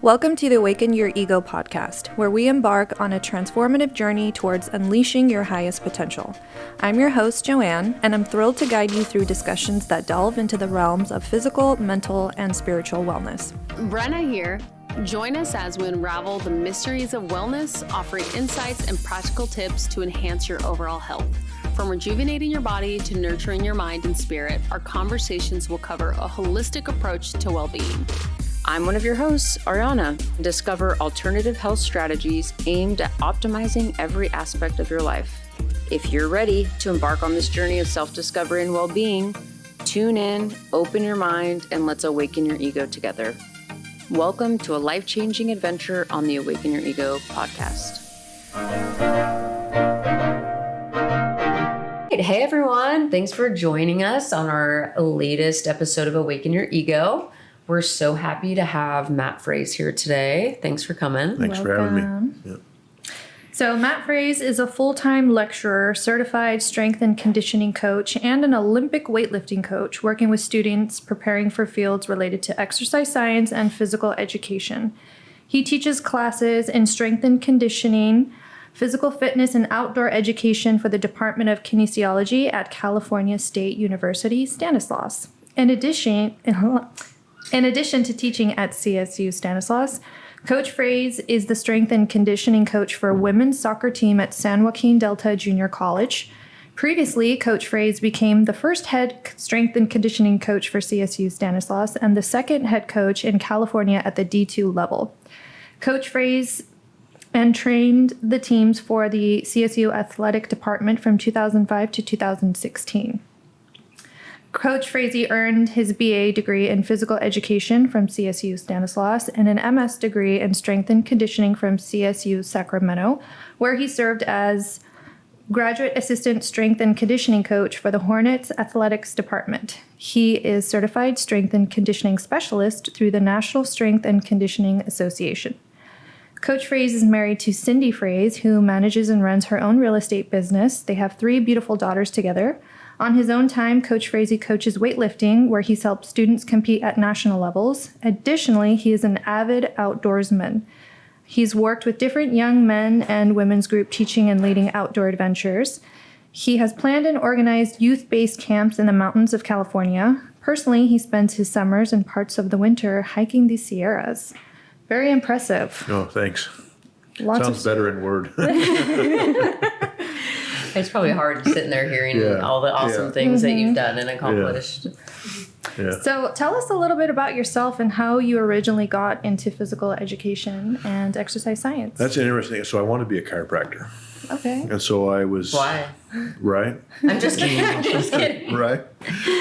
Welcome to the Awaken Your Ego podcast, where we embark on a transformative journey towards unleashing your highest potential. I'm your host, Joanne, and I'm thrilled to guide you through discussions that delve into the realms of physical, mental, and spiritual wellness. Brenna here. Join us as we unravel the mysteries of wellness, offering insights and practical tips to enhance your overall health. From rejuvenating your body to nurturing your mind and spirit, our conversations will cover a holistic approach to well-being. I'm one of your hosts, Ariana. Discover alternative health strategies aimed at optimizing every aspect of your life. If you're ready to embark on this journey of self-discovery and well-being, tune in, open your mind, and let's awaken your ego together. Welcome to a life-changing adventure on the Awaken Your Ego podcast. Hey everyone, thanks for joining us on our latest episode of Awaken Your Ego. We're so happy to have Matt Fraze here today. Thanks for coming. Thanks for having me. Yeah. So Matt Fraze is a full-time lecturer, certified strength and conditioning coach, and an Olympic weightlifting coach, working with students preparing for fields related to exercise science and physical education. He teaches classes in strength and conditioning, physical fitness, and outdoor education for the Department of Kinesiology at California State University, Stanislaus. In addition to teaching at CSU Stanislaus, Coach Fraze is the strength and conditioning coach for women's soccer team at San Joaquin Delta Junior College. Previously, Coach Fraze became the first head strength and conditioning coach for CSU Stanislaus and the second head coach in California at the D2 level. Coach Fraze and trained the teams for the CSU Athletic Department from 2005 to 2016. Coach Fraze earned his BA degree in physical education from CSU Stanislaus and an MS degree in strength and conditioning from CSU Sacramento, where he served as graduate assistant strength and conditioning coach for the Hornets Athletics Department. He is certified strength and conditioning specialist through the National Strength and Conditioning Association. Coach Fraze is married to Cindy Fraze, who manages and runs her own real estate business. They have 3 beautiful daughters together. On his own time, Coach Fraze coaches weightlifting, where he's helped students compete at national levels. Additionally, he is an avid outdoorsman. He's worked with different young men and women's group teaching and leading outdoor adventures. He has planned and organized youth-based camps in the mountains of California. Personally, he spends his summers and parts of the winter hiking the Sierras. Very impressive. Oh, thanks. Sounds better in word. It's probably hard sitting there hearing all the awesome things that you've done and accomplished. Yeah. So tell us a little bit about yourself and how you originally got into physical education and exercise science. That's interesting. So I want to be a chiropractor. Okay. And so I was... Why? Right? I'm just kidding. I'm just kidding. Right?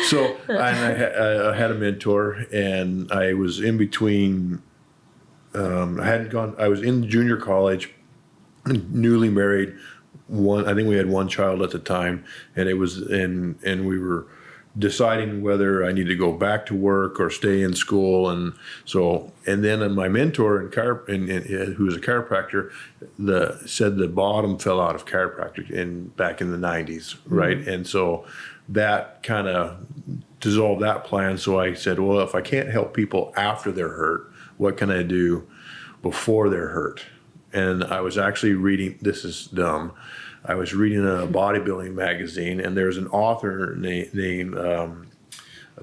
So I had a mentor, and I was in between... I was in junior college, newly married. I think we had one child at the time, and we were deciding whether I needed to go back to work or stay in school, and then my mentor who was a chiropractor, said the bottom fell out of chiropractic back in the 90s, right? Mm-hmm. And so that kind of dissolved that plan. So I said, well, if I can't help people after they're hurt, what can I do before they're hurt? And I was actually reading, this is dumb, I was reading a bodybuilding magazine, and there's an author named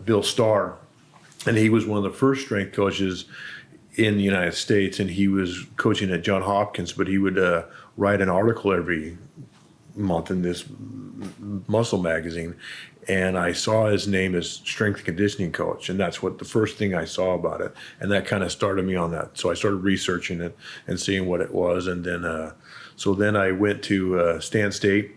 Bill Starr, and he was one of the first strength coaches in the United States, and he was coaching at Johns Hopkins, but he would write an article every month in this muscle magazine, and I saw his name as strength conditioning coach, and that's what the first thing I saw about it, and that kind of started me on that. So I started researching it and seeing what it was, and then then I went to Stan State,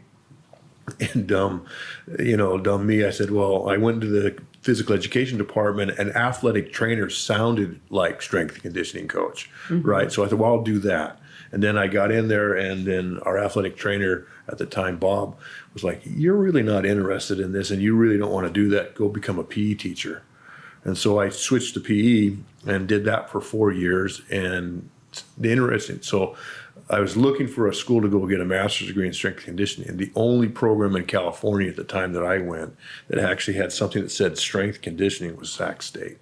and dumb me, I said, well, I went to the physical education department, and athletic trainer sounded like strength conditioning coach, right? So I thought, well, I'll do that. And then I got in there, and then our athletic trainer at the time, Bob, was like, you're really not interested in this, and you really don't want to do that. Go become a PE teacher. And so I switched to PE and did that for 4 years. And interesting. So I was looking for a school to go get a master's degree in strength conditioning. And the only program in California at the time that I went that actually had something that said strength conditioning was Sac State.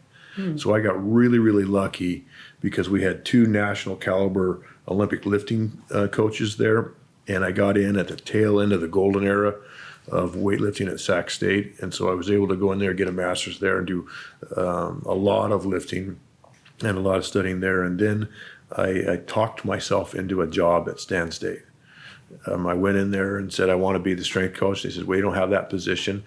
So I got really, really lucky because we had 2 national caliber Olympic lifting coaches there. And I got in at the tail end of the golden era of weightlifting at Sac State. And so I was able to go in there, get a master's there, and do a lot of lifting and a lot of studying there. And then I talked myself into a job at Stan State. I went in there and said, I want to be the strength coach. They said, well, you don't have that position.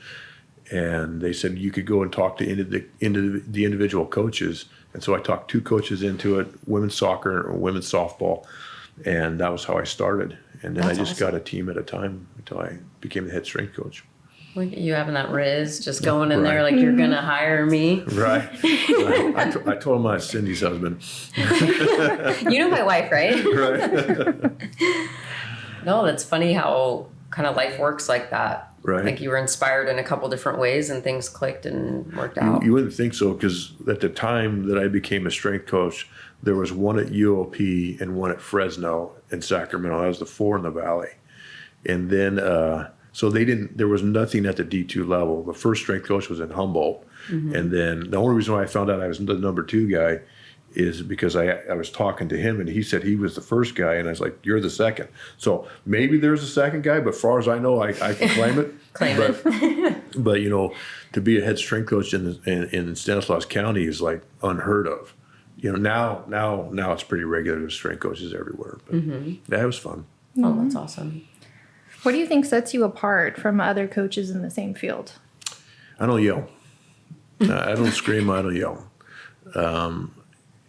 And they said, you could go and talk to the individual coaches. And so I talked 2 coaches into it, women's soccer or women's softball. And that was how I started. And then I just got a team at a time until I became the head strength coach. Look at you having that riz, just going in there like you're going to hire me. Right. I told him I was Cindy's husband. You know my wife, right? Right. No, that's funny how kind of life works like that. Right. Like you were inspired in a couple different ways and things clicked and worked out. You wouldn't think so, because at the time that I became a strength coach, there was one at UOP and one at Fresno in Sacramento. That was the 4 in the Valley. And then, so there was nothing at the D2 level. The first strength coach was in Humboldt. Mm-hmm. And then the only reason why I found out I was the number 2 guy is because I was talking to him and he said he was the first guy, and I was like, you're the second. So maybe there's a second guy, but as far as I know, I can claim it. But you know, to be a head strength coach in Stanislaus County is like unheard of. You know, now it's pretty regular. There's strength coaches everywhere. But yeah, it was fun. Oh, that's awesome. What do you think sets you apart from other coaches in the same field? I don't yell. I don't scream. I don't yell.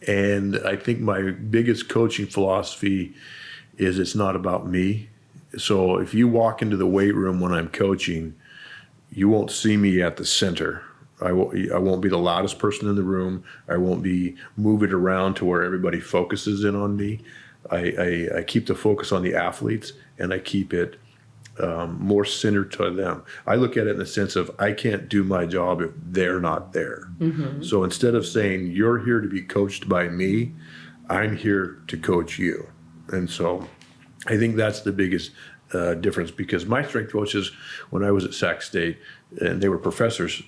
And I think my biggest coaching philosophy is it's not about me. So if you walk into the weight room when I'm coaching, you won't see me at the center. I won't be the loudest person in the room. I won't be moving around to where everybody focuses in on me. I keep the focus on the athletes, and I keep it more centered to them. I look at it in the sense of I can't do my job if they're not there. Mm-hmm. So instead of saying you're here to be coached by me, I'm here to coach you. And so I think that's the biggest difference, because my strength coaches, when I was at Sac State, and they were professors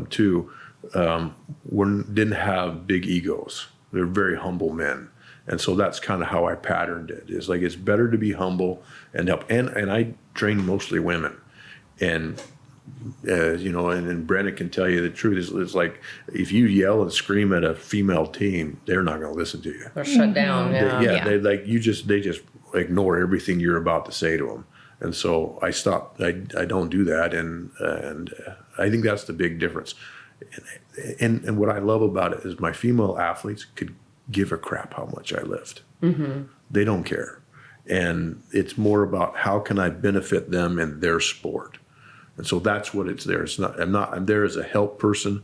too, didn't have big egos. They're very humble men. And so that's kind of how I patterned it. It's like it's better to be humble and help. And I train mostly women. And, you know, and Brennan can tell you the truth. It's like if you yell and scream at a female team, they're not going to listen to you. They're shut down. They they just ignore everything you're about to say to them. And so I stopped. I don't do that. And I think that's the big difference. And what I love about it is my female athletes could give a crap how much I lift. Mm-hmm. They don't care. And it's more about how can I benefit them in their sport. And so that's what it's there. I'm there as a help person,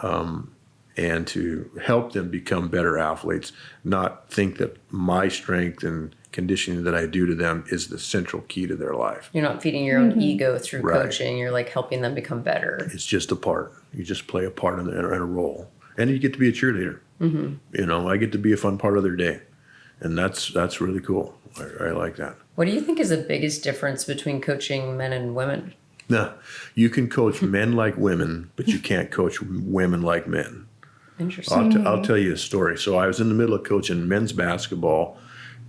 and to help them become better athletes, not think that my strength and conditioning that I do to them is the central key to their life. You're not feeding your own ego through coaching. You're like helping them become better. It's just a part. You just play a part in a role. And you get to be a cheerleader. Mm-hmm. You know, I get to be a fun part of their day. And that's really cool. I like that. What do you think is the biggest difference between coaching men and women? No, you can coach men like women, but you can't coach women like men. Interesting. I'll tell you a story. So I was in the middle of coaching men's basketball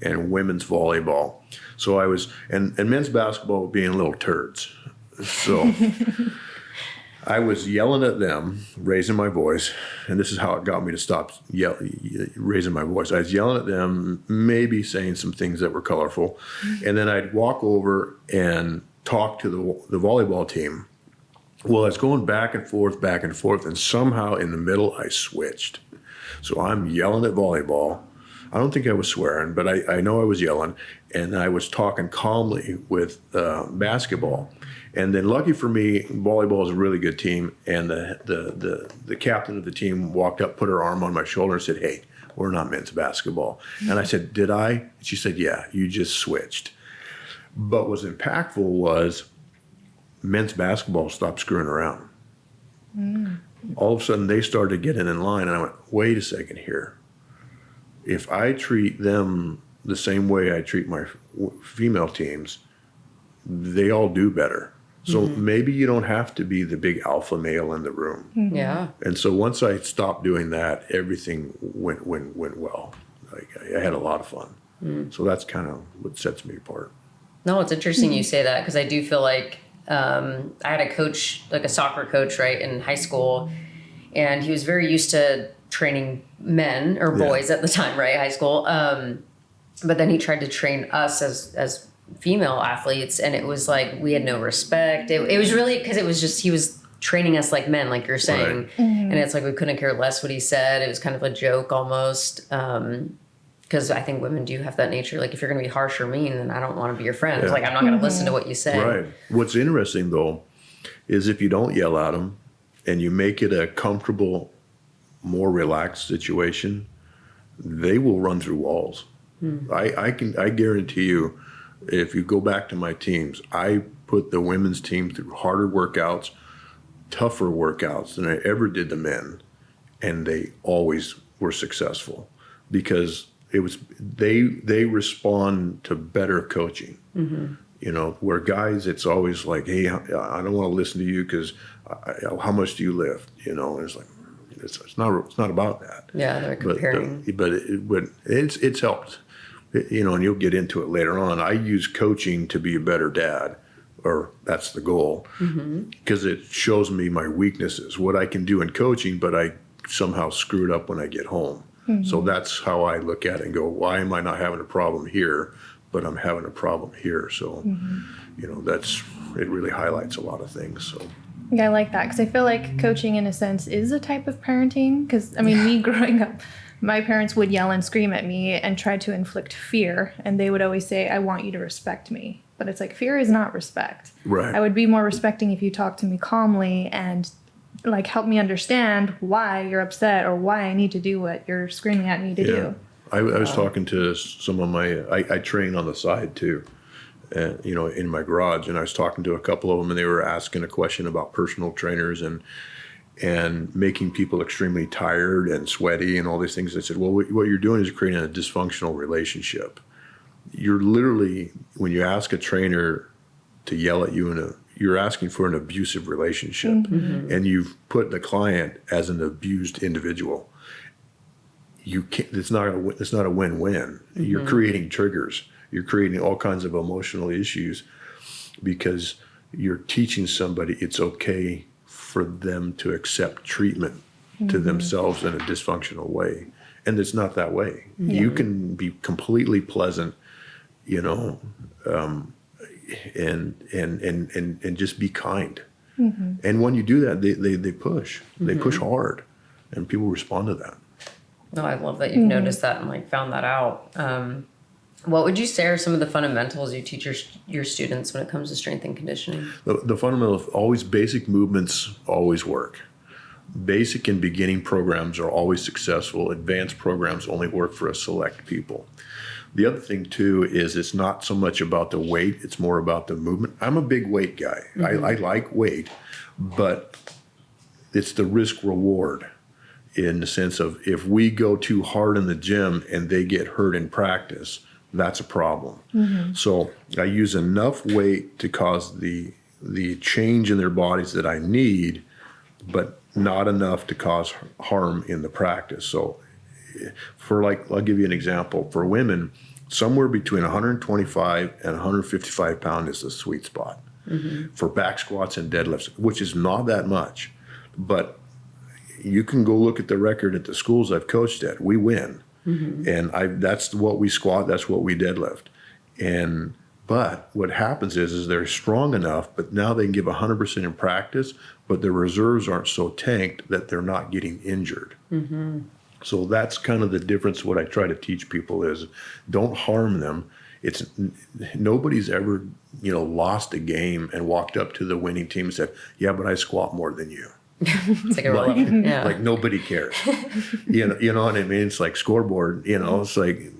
and women's volleyball. So I was, and men's basketball being little turds. So I was yelling at them, raising my voice, and this is how it got me to stop raising my voice. I was yelling at them, maybe saying some things that were colorful, and then I'd walk over and talk to the volleyball team. Well, I was going back and forth, and somehow in the middle I switched. So I'm yelling at volleyball. I don't think I was swearing, but I know I was yelling, and I was talking calmly with basketball. And then lucky for me, volleyball is a really good team, and the captain of the team walked up, put her arm on my shoulder and said, "Hey, we're not men's basketball." And I said, "Did I?" And she said, "Yeah, you just switched." But what's impactful was men's basketball stopped screwing around. All of a sudden, they started getting in line, and I went, wait a second here. If I treat them the same way I treat my female teams, they all do better. So maybe you don't have to be the big alpha male in the room. Yeah. And so once I stopped doing that, everything went well. Like I had a lot of fun. So that's kind of what sets me apart. No, it's interesting you say that, because I do feel like I had a coach, like a soccer coach, right, in high school, and he was very used to training men or boys at the time, right, high school. But then he tried to train us as female athletes, and it was like we had no respect. It was really because it was just he was training us like men, like you're saying, Right. and it's like we couldn't care less what he said. It was kind of a joke almost. Because I think women do have that nature. Like, if you're going to be harsh or mean, then I don't want to be your friend. Yeah. Like, I'm not going to listen to what you say. Right. What's interesting, though, is if you don't yell at them and you make it a comfortable, more relaxed situation, they will run through walls. I guarantee you, if you go back to my teams, I put the women's team through harder workouts, tougher workouts than I ever did the men, and they always were successful because it was they respond to better coaching. You know, where guys, it's always like, hey, I don't want to listen to you because how much do you lift? You know, and it's like it's not about that. Yeah, they're comparing. But it's helped. You know, and you'll get into it later on. I use coaching to be a better dad, or that's the goal, because it shows me my weaknesses, what I can do in coaching, but I somehow screw it up when I get home. So that's how I look at it and go, why am I not having a problem here, but I'm having a problem here? So, you know, it really highlights a lot of things. So. Yeah, I like that because I feel like coaching, in a sense, is a type of parenting. Because, I mean, me growing up, my parents would yell and scream at me and try to inflict fear. And they would always say, I want you to respect me. But it's like, fear is not respect. Right. I would be more respecting if you talk to me calmly and like help me understand why you're upset or why I need to do what you're screaming at me to do. I was talking to some of my, I train on the side too, you know, in my garage, and I was talking to a couple of them, and they were asking a question about personal trainers and making people extremely tired and sweaty and all these things. I said, well, what you're doing is creating a dysfunctional relationship. You're literally, when you ask a trainer to yell at you you're asking for an abusive relationship, and you've put the client as an abused individual. You can't. It's not a win-win. You're creating triggers. You're creating all kinds of emotional issues because you're teaching somebody it's okay for them to accept treatment to themselves in a dysfunctional way, and it's not that way. You can be completely pleasant, you know. And just be kind. And when you do that, they push. They push hard, and people respond to that. No, I love that you've noticed that and like found that out. What would you say are some of the fundamentals you teach your students when it comes to strength and conditioning? The fundamental, always basic movements always work. Basic and beginning programs are always successful. Advanced programs only work for a select people. The other thing, too, is it's not so much about the weight, it's more about the movement. I'm a big weight guy. I like weight, but it's the risk-reward in the sense of if we go too hard in the gym and they get hurt in practice, that's a problem. So I use enough weight to cause the change in their bodies that I need, but not enough to cause harm in the practice. So I'll give you an example. For women, somewhere between 125 and 155 pounds is the sweet spot for back squats and deadlifts, which is not that much. But you can go look at the record at the schools I've coached at. We win. And that's what we squat, that's what we deadlift. But what happens is they're strong enough, but now they can give 100% in practice, but their reserves aren't so tanked that they're not getting injured. So that's kind of the difference. What I try to teach people is don't harm them. It's nobody's ever, you know, lost a game and walked up to the winning team and said, yeah, but I squat more than you. It's like irrelevant. Yeah. Like nobody cares. You know what I mean? It's like scoreboard, you know, it's like,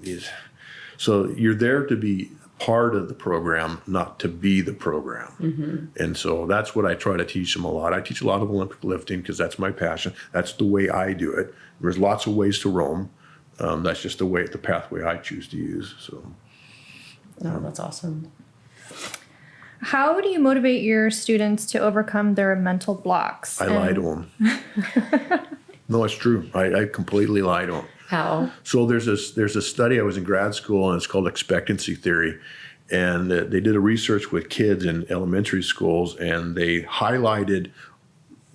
so you're there to be part of the program, not to be the program. And so that's what I try to teach them a lot. I teach a lot of Olympic lifting because that's my passion. That's the way I do it. There's lots of ways to roam. That's just the pathway I choose to use. So, no, that's awesome. How do you motivate your students to overcome their mental blocks? I lie to them. No, it's true. I completely lie to them. How? So there's a study. I was in grad school, and it's called expectancy theory. And they did a research with kids in elementary schools, and they highlighted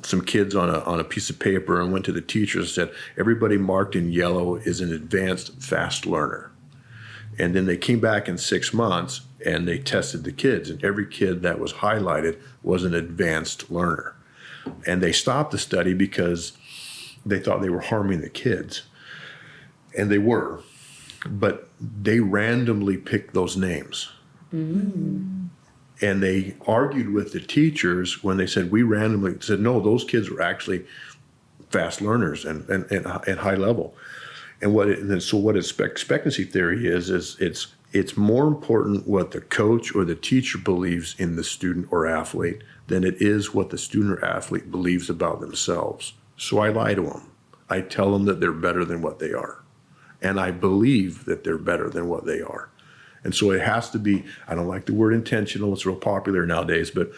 some kids on a piece of paper and went to the teachers and said, everybody marked in yellow is an advanced fast learner. And then they came back in 6 months and they tested the kids, and every kid that was highlighted was an advanced learner. And they stopped the study because they thought they were harming the kids. And they were, but they randomly picked those names. Mm. And they argued with the teachers when they said, we randomly said, no, those kids were actually fast learners and high level. And what expectancy theory is it's more important what the coach or the teacher believes in the student or athlete than it is what the student or athlete believes about themselves. So I lie to them. I tell them that they're better than what they are. And I believe that they're better than what they are. And so it has to be, I don't like the word intentional, it's real popular nowadays, but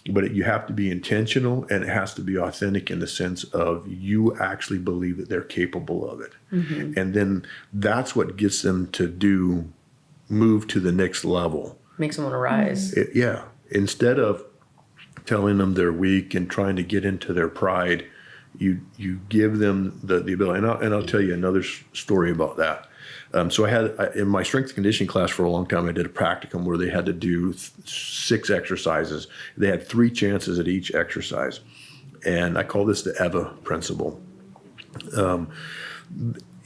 you have to be intentional, and it has to be authentic in the sense of you actually believe that they're capable of it. Mm-hmm. And then that's what gets them to move to the next level. Makes them want to rise. Yeah. Instead of telling them they're weak and trying to get into their pride, you give them the ability. And I'll tell you another story about that. So I had, in my strength and conditioning class for a long time, I did a practicum where they had to do 6 exercises. They had 3 chances at each exercise. And I call this the Eva principle.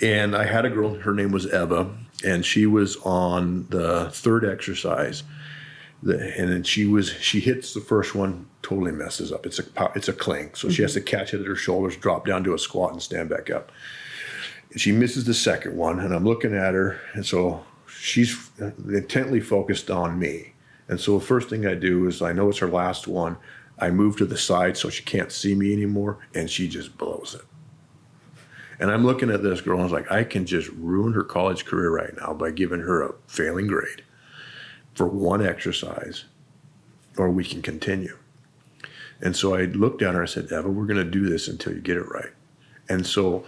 And I had a girl, her name was Eva, and she was on the 3rd exercise. And then she hits the first one, totally messes up. It's a cling. So she has to catch it at her shoulders, drop down to a squat, and stand back up. She misses the second one, and I'm looking at her, and so she's intently focused on me. And so the first thing I do is, I know it's her last one, I move to the side so she can't see me anymore, and she just blows it. And I'm looking at this girl, and I was like, I can just ruin her college career right now by giving her a failing grade for one exercise, or we can continue. And so I looked at her, I said, Eva, we're going to do this until you get it right. And so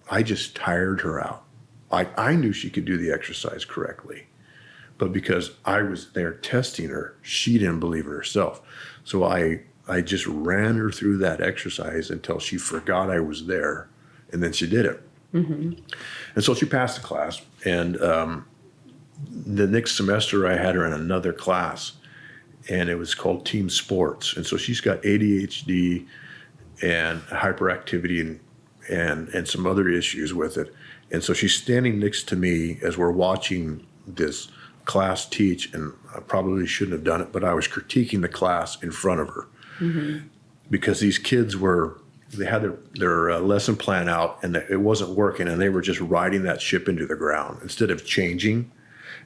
I just tired her out. I knew she could do the exercise correctly, but because I was there testing her, she didn't believe in herself. So I just ran her through that exercise until she forgot I was there, and then she did it. Mm-hmm. And so she passed the class, and the next semester I had her in another class, and it was called team sports. And so she's got ADHD and hyperactivity and some other issues with it. And so she's standing next to me as we're watching this class teach, and I probably shouldn't have done it, but I was critiquing the class in front of her. Mm-hmm. Because these kids they had their lesson plan out, and it wasn't working, and they were just riding that ship into the ground instead of changing.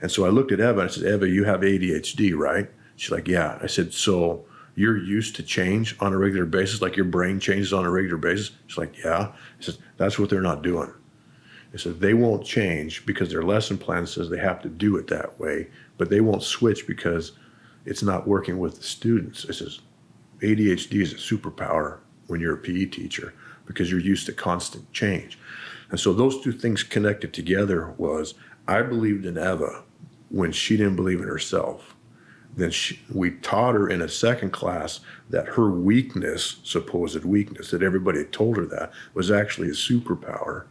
And so I looked at Eva and I said, Eva, you have ADHD, right? She's like, yeah. I said, so you're used to change on a regular basis, like your brain changes on a regular basis? She's like, yeah. I said, that's what they're not doing. I said, they won't change because their lesson plan says they have to do it that way, but they won't switch because it's not working with the students. I says, ADHD is a superpower when you're a PE teacher because you're used to constant change. And so those two things connected together was, I believed in Eva when she didn't believe in herself. Then we taught her in a second class that her weakness, supposed weakness, that everybody had told her that, was actually a superpower.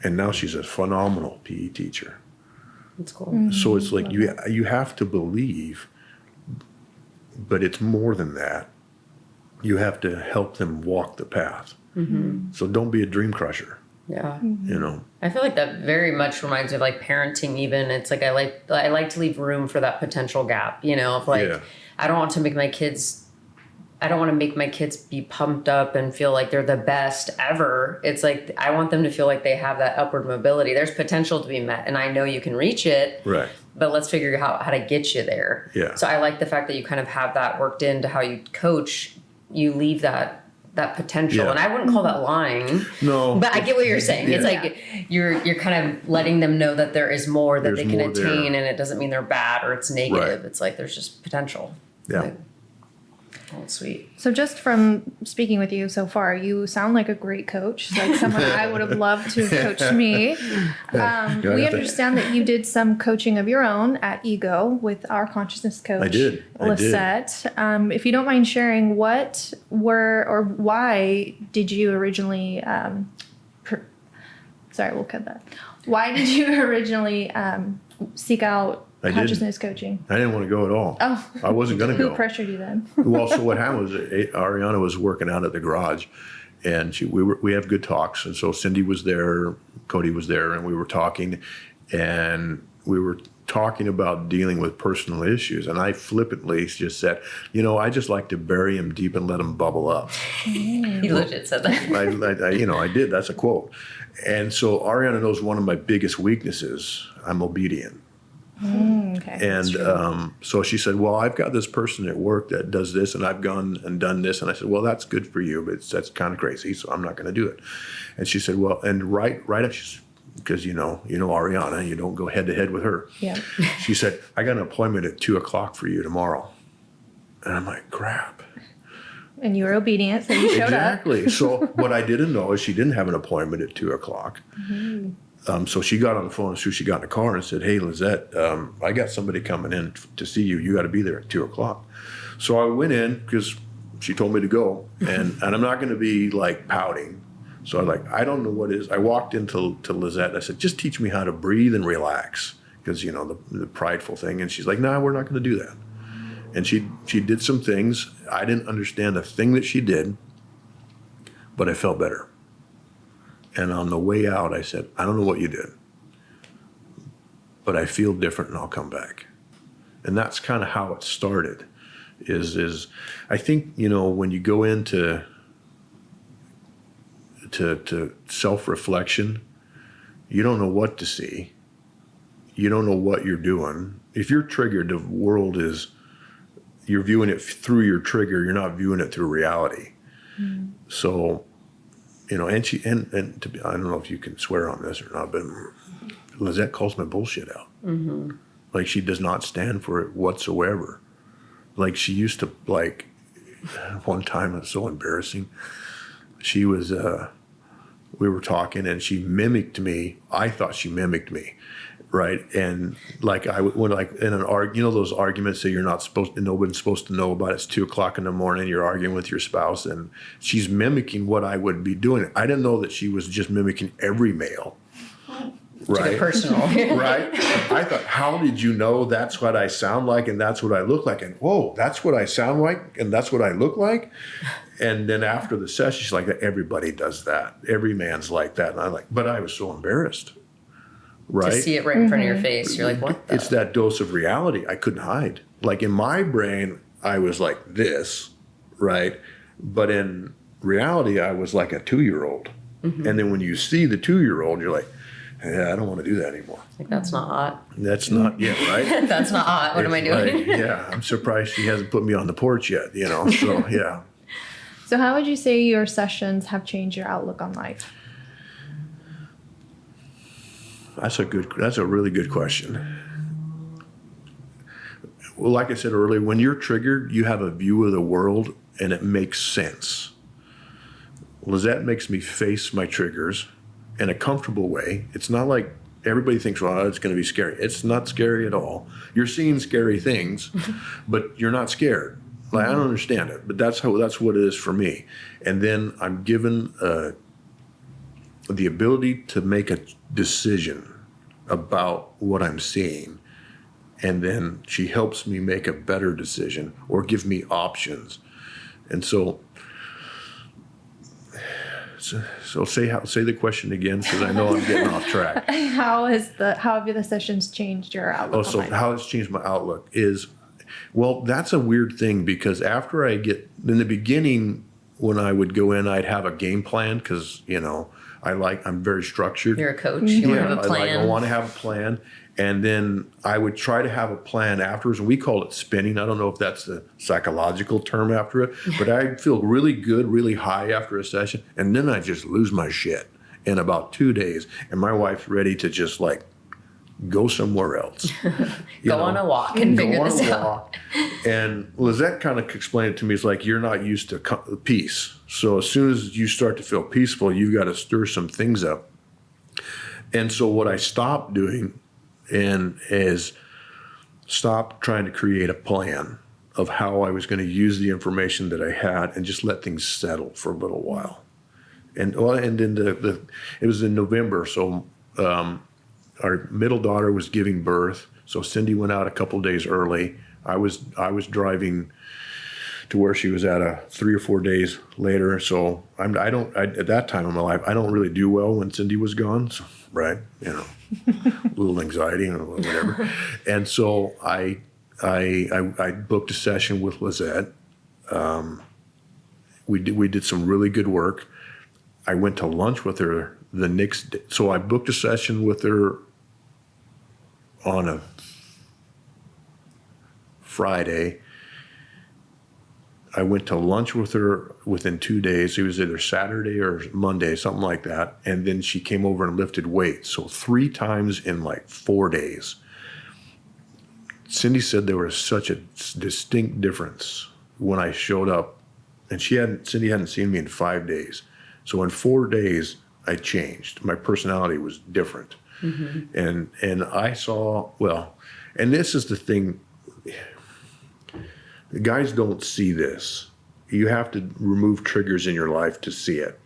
And now she's a phenomenal PE teacher. That's cool. Mm-hmm. So it's like you have to believe, but it's more than that. You have to help them walk the path. Mm-hmm. So don't be a dream crusher. Yeah. Mm-hmm. You know. I feel like that very much reminds me of like parenting even. It's like I like to leave room for that potential gap, you know, of like I don't want to make my kids be pumped up and feel like they're the best ever. It's like I want them to feel like they have that upward mobility. There's potential to be met, and I know you can reach it. Right. But let's figure out how to get you there. Yeah. So I like the fact that you kind of have that worked into how you coach. You leave that that potential. Yeah. And I wouldn't call that lying. No. But I get what you're saying. Yeah. It's like you're kind of letting them know that there is more that There's they can more attain, there. and it doesn't mean they're bad or it's negative. Right. It's like there's just potential. Yeah. Like, oh, sweet. So just from speaking with you so far, you sound like a great coach, like someone I would have loved to have coached me. We understand that you did some coaching of your own at Ego with our consciousness coach, I did. Lisette. If you don't mind sharing, what were or why did you originally, sorry, we'll cut that. Why did you originally seek out consciousness coaching? I didn't want to go at all. Oh. I wasn't going to go. Who pressured you then? Well, so what happened was Ariana was working out at the garage, and we have good talks. And so Cindy was there, Cody was there, and we were talking, and we were talking about dealing with personal issues. And I flippantly just said, I just like to bury them deep and let them bubble up. You legit said that. I did. That's a quote. And so Ariana knows one of my biggest weaknesses. I'm obedient. Okay. And so she said, well, I've got this person at work that does this, and I've gone and done this. And I said, well, that's good for you, but that's kind of crazy, so I'm not going to do it. And she said, well, and right up, because you know Ariana, you don't go head to head with her. Yeah. She said, I got an appointment at 2:00 for you tomorrow. And I'm like, crap. And you were obedient, so you showed Exactly. So what I didn't know is she didn't have an appointment at 2:00. So she got on the phone as soon as she got in the car and said, hey, Lisette, I got somebody coming in to see you. You got to be there at 2:00. So I went in because she told me to go, and I'm not going to be like pouting. So I was like, I don't know what it is. I walked into Lisette and I said, just teach me how to breathe and relax, because, the prideful thing. And she's like, no, we're not going to do that. And she did some things. I didn't understand a thing that she did, but I felt better. And on the way out, I said, I don't know what you did, but I feel different and I'll come back. And that's kind of how it started, is I think, when you go into to self-reflection, you don't know what to see. You don't know what you're doing. If you're triggered, the world is, you're viewing it through your trigger. You're not viewing it through reality. So, and she, and to be, I don't know if you can swear on this or not, but Lisette calls my bullshit out. Like, she does not stand for it whatsoever. Like, she used to, one time, it was so embarrassing. She was, we were talking and she mimicked me. I thought she mimicked me. Right. And in an argument, those arguments that nobody's supposed to know about, it's 2:00 in the morning, you're arguing with your spouse, and she's mimicking what I would be doing. I didn't know that she was just mimicking every male. Right. Personal. Right. I thought, how did you know that's what I sound like and that's what I look like? And whoa, that's what I sound like and that's what I look like. And then after the session, she's like, everybody does that. Every man's like that. And but I was so embarrassed. Right. To see it right in front of your face. You're like, what the? It's that dose of reality. I couldn't hide. Like, in my brain, I was like this, right? But in reality, I was like a 2-year-old. And then when you see the 2-year-old, you're like, I don't want to do that anymore. Like, that's not hot. That's not yet, right? That's not hot. What am I doing? Right. Yeah, I'm surprised she hasn't put me on the porch yet, so yeah. So how would you say your sessions have changed your outlook on life? That's a really good question. Well, like I said earlier, when you're triggered, you have a view of the world and it makes sense. Lisette makes me face my triggers in a comfortable way. It's not like everybody thinks, well, it's going to be scary. It's not scary at all. You're seeing scary things, but you're not scared. Like, I don't understand it, but that's what it is for me. And then I'm given the ability to make a decision about what I'm seeing, and then she helps me make a better decision or give me options. And so say the question again, because I know I'm getting off track. How have the sessions changed your outlook on life? How it's changed my outlook is, well, that's a weird thing, because after in the beginning, when I would go in, I'd have a game plan, because, I'm very structured. You're a coach. You want to have a plan. I want to have a plan. And then I would try to have a plan afterwards. And we call it spinning. I don't know if that's the psychological term after it, but I feel really good, really high after a session. And then I just lose my shit in about 2 days. And my wife's ready to just like go somewhere else. Go on a walk and figure this out. And Lizette kind of explained it to me. It's like, you're not used to peace. So as soon as you start to feel peaceful, you've got to stir some things up. And so what I stopped doing is stop trying to create a plan of how I was going to use the information that I had and just let things settle for a little while. And then it was in November, so our middle daughter was giving birth, so Cindy went out a couple of days early. I was driving to where she was at 3 or 4 days later. So at that time in my life, I don't really do well when Cindy was gone, so, right? You know. A little anxiety or whatever. And so I booked a session with Lizette. We did some really good work. I went to lunch with her the next day. So I booked a session with her on a Friday. I went to lunch with her within 2 days. It was either Saturday or Monday, something like that. And then she came over and lifted weights. So 3 times in like 4 days. Cindy said there was such a distinct difference when I showed up. And Cindy hadn't seen me in 5 days. So in 4 days, I changed. My personality was different. Mm-hmm. And I saw, and this is the thing, the guys don't see this. You have to remove triggers in your life to see it.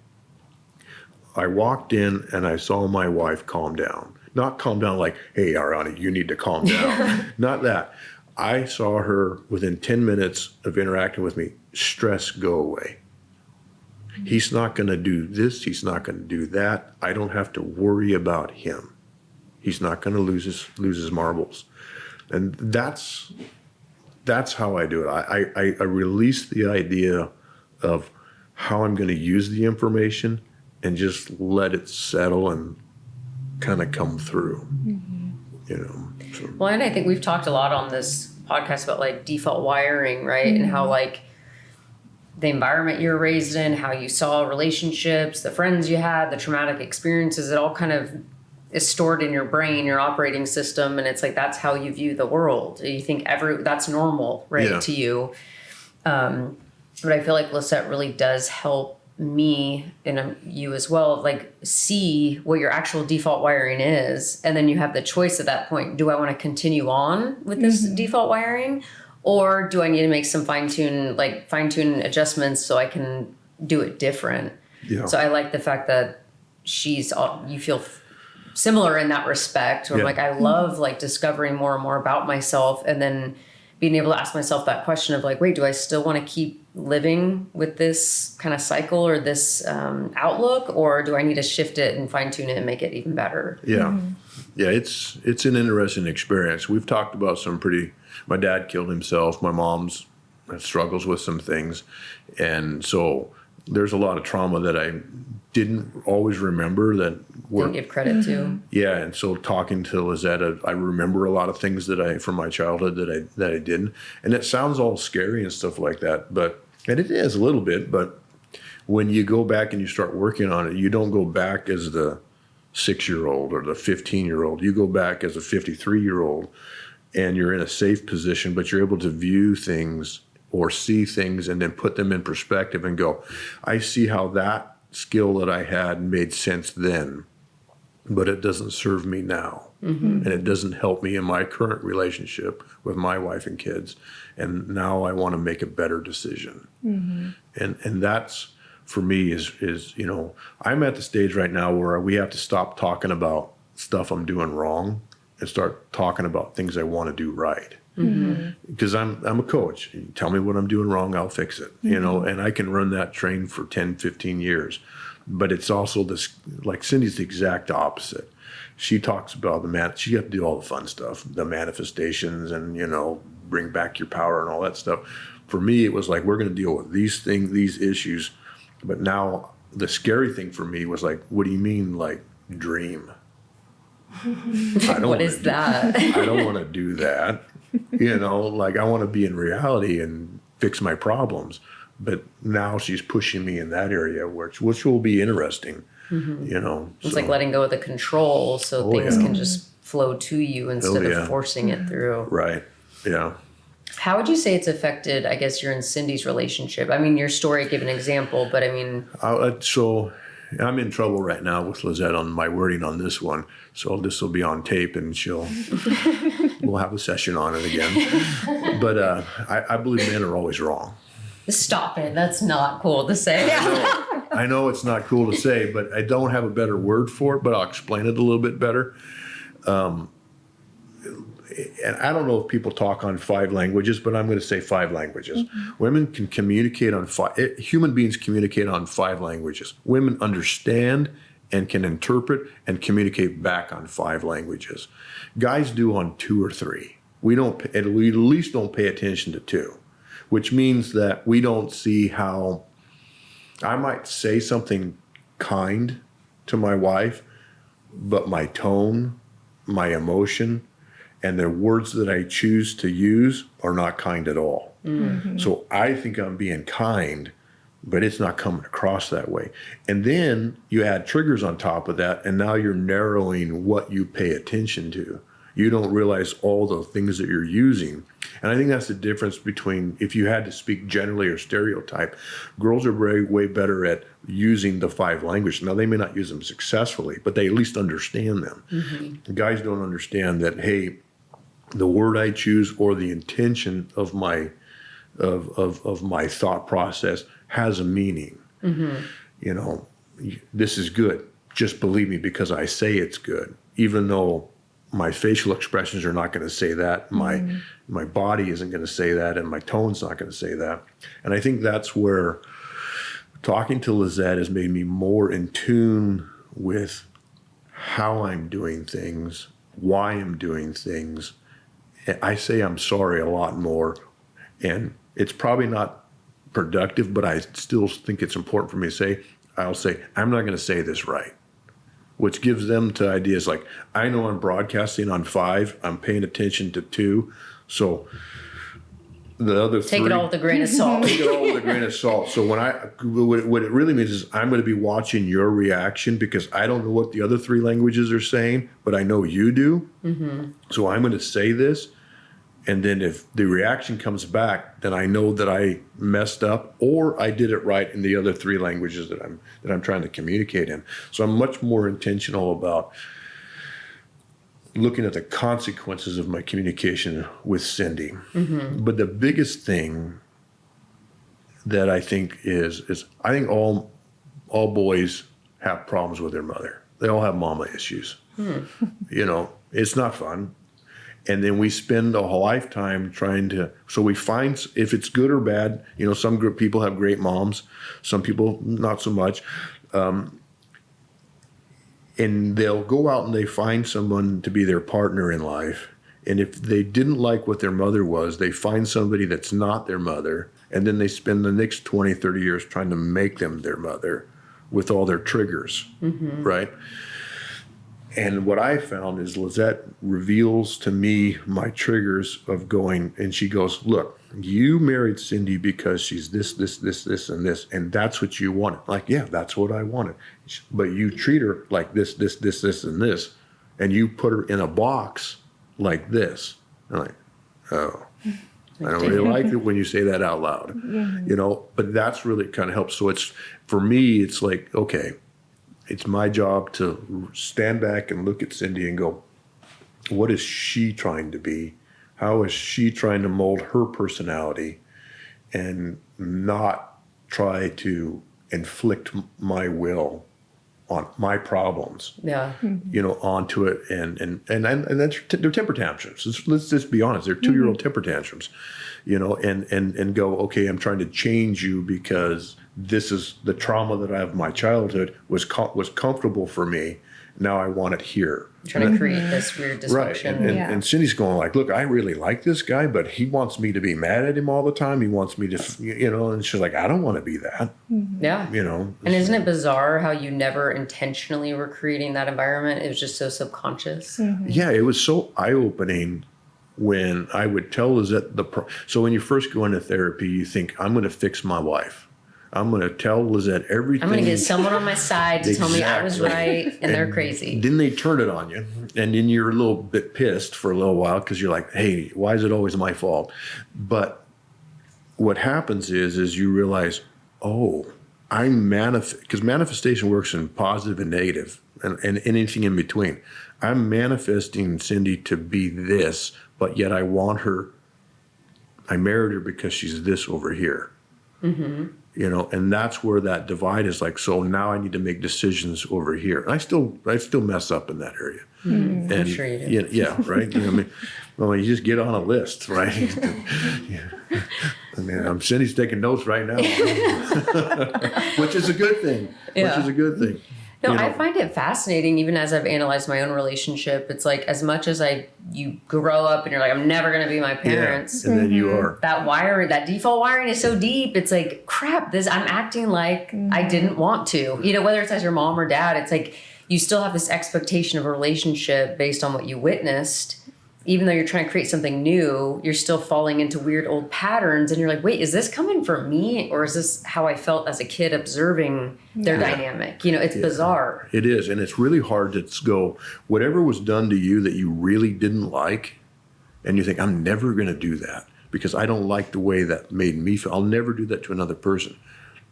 I walked in and I saw my wife calm down. Not calm down like, hey, Ariana, you need to calm down. Not that. I saw her within 10 minutes of interacting with me, stress go away. He's not going to do this. He's not going to do that. I don't have to worry about him. He's not going to lose his marbles. And that's how I do it. I release the idea of how I'm going to use the information and just let it settle and kind of come through, you know. So. Well, and I think we've talked a lot on this podcast about like default wiring, right? And how like the environment you were raised in, how you saw relationships, the friends you had, the traumatic experiences, it all kind of is stored in your brain, your operating system, and it's like that's how you view the world. You think that's normal, right, to you. But I feel like Lisette really does help me and you as well, like see what your actual default wiring is, and then you have the choice at that point. Do I want to continue on with this default wiring, or do I need to make some fine-tune adjustments so I can do it different? Yeah. So I like the fact that you feel similar in that respect, where like I love like discovering more and more about myself, and then being able to ask myself that question of like, wait, do I still want to keep living with this kind of cycle or this outlook, or do I need to shift it and fine tune it and make it even better? Yeah. Yeah. It's an interesting experience. We've talked about my dad killed himself. My mom's struggles with some things. And so there's a lot of trauma that I didn't always remember that didn't give credit to. Yeah, and so talking to Lizette, I remember a lot of things from my childhood that I didn't. And it sounds all scary and stuff like that, and it is a little bit, but when you go back and you start working on it, you don't go back as the 6-year-old or the 15-year-old. You go back as a 53-year-old, and you're in a safe position, but you're able to view things or see things and then put them in perspective and go, I see how that skill that I had made sense then, but it doesn't serve me now. And it doesn't help me in my current relationship with my wife and kids. And now I want to make a better decision. And that's, for me, is, you know, I'm at the stage right now where we have to stop talking about stuff I'm doing wrong and start talking about things I want to do right. Because I'm a coach. You tell me what I'm doing wrong, I'll fix it. You know, and I can run that train for 10, 15 years. But it's also this, like Cindy's the exact opposite. She talks about she got to do all the fun stuff, the manifestations and, you know, bring back your power and all that stuff. For me, it was like, we're going to deal with these issues. But now the scary thing for me was like, what do you mean, like, dream? What is that? I don't want to do that. Like, I want to be in reality and fix my problems. But now she's pushing me in that area, which will be interesting. It's like letting go of the control so things can just flow to you instead of forcing it through. Right. Yeah. How would you say it's affected, I guess, your and Cindy's relationship? I mean, your story gave an example, but I mean... So I'm in trouble right now with Lizette on my wording on this one. So this will be on tape and we'll have a session on it again. But I believe men are always wrong. Stop it. That's not cool to say. I know it's not cool to say, but I don't have a better word for it, but I'll explain it a little bit better. And I don't know if people talk on 5 languages, but I'm going to say 5 languages. Women can communicate on 5. Human beings communicate on 5 languages. Women understand and can interpret and communicate back on 5 languages. Guys do on 2 or 3. We at least don't pay attention to 2, which means that we don't see how I might say something kind to my wife, but my tone, my emotion, and the words that I choose to use are not kind at all. So I think I'm being kind, but it's not coming across that way. And then you add triggers on top of that, and now you're narrowing what you pay attention to. You don't realize all the things that you're using. And I think that's the difference between, if you had to speak generally or stereotype, girls are way better at using the 5 languages. Now, they may not use them successfully, but they at least understand them. Guys don't understand that, hey, the word I choose or the intention of my my thought process has a meaning. This is good. Just believe me because I say it's good, even though my facial expressions are not going to say that. My body isn't going to say that, and my tone's not going to say that. And I think that's where talking to Lizette has made me more in tune with how I'm doing things, why I'm doing things. I say I'm sorry a lot more, and it's probably not productive, but I still think it's important for me to say, I'll say, I'm not going to say this right, which gives them to ideas like, I know I'm broadcasting on 5, I'm paying attention to 2, so the other 3... Take it all with a grain of salt. Take it all with a grain of salt. So what it really means is I'm going to be watching your reaction because I don't know what the other 3 languages are saying, but I know you do. So I'm going to say this. And then if the reaction comes back, then I know that I messed up or I did it right in the other 3 languages that I'm trying to communicate in. So I'm much more intentional about looking at the consequences of my communication with Cindy. But the biggest thing that I think is I think all boys have problems with their mother. They all have mama issues. It's not fun. And then we spend a whole lifetime trying to, so we find if it's good or bad, some group people have great moms, some people not so much. And they'll go out and they find someone to be their partner in life. And if they didn't like what their mother was, they find somebody that's not their mother. And then they spend the next 20, 30 years trying to make them their mother with all their triggers, right? And what I found is Lizette reveals to me my triggers of going, and she goes, look, you married Cindy because she's this, and this, and that's what you wanted. Like, yeah, that's what I wanted. But you treat her like this, and this, and you put her in a box like this. I'm like, oh, I don't really like it when you say that out loud, but that's really kind of helps. So for me, it's like, okay, it's my job to stand back and look at Cindy and go, what is she trying to be? How is she trying to mold her personality and not try to inflict my will on my problems, onto it. And that's they're temper tantrums. Let's just be honest. They're 2-year-old temper tantrums, and go, okay, I'm trying to change you because this is the trauma that I have in my childhood was comfortable for me. Now I want it here. Trying to create this weird Right. dysfunction. And Cindy's going like, look, I really like this guy, but he wants me to be mad at him all the time. He wants me to, and she's like, I don't want to be that. Yeah. And isn't it bizarre how you never intentionally were creating that environment? It was just so subconscious. Yeah, it was so eye-opening when I would tell Lizette so when you first go into therapy, you think, I'm going to fix my wife. I'm going to tell Lizette everything. I'm going to get someone on my side to tell me I was Exactly. right, and they're crazy. Then they turn it on you, and then you're a little bit pissed for a little while because you're like, hey, why is it always my fault? But what happens is you realize, oh, because manifestation works in positive and negative and anything in between. I'm manifesting Cindy to be this, but yet I want her. I married her because she's this over here. And that's where that divide is like, so now I need to make decisions over here. And I still mess up in that area. And I'm sure you do. Yeah, right. You just get on a list, right? Cindy's taking notes right now, which is a good thing. No, I find it fascinating, even as I've analyzed my own relationship. It's like, as much as you grow up and you're like, I'm never going to be my parents. Yeah, and then you are. That default wiring is so deep. It's like, crap, I'm acting like I didn't want to. Whether it's as your mom or dad, it's like you still have this expectation of a relationship based on what you witnessed. Even though you're trying to create something new, you're still falling into weird old patterns. And you're like, wait, is this coming from me? Or is this how I felt as a kid observing their dynamic? It's bizarre. It is. And it's really hard to go, whatever was done to you that you really didn't like, and you think, I'm never going to do that because I don't like the way that made me feel. I'll never do that to another person.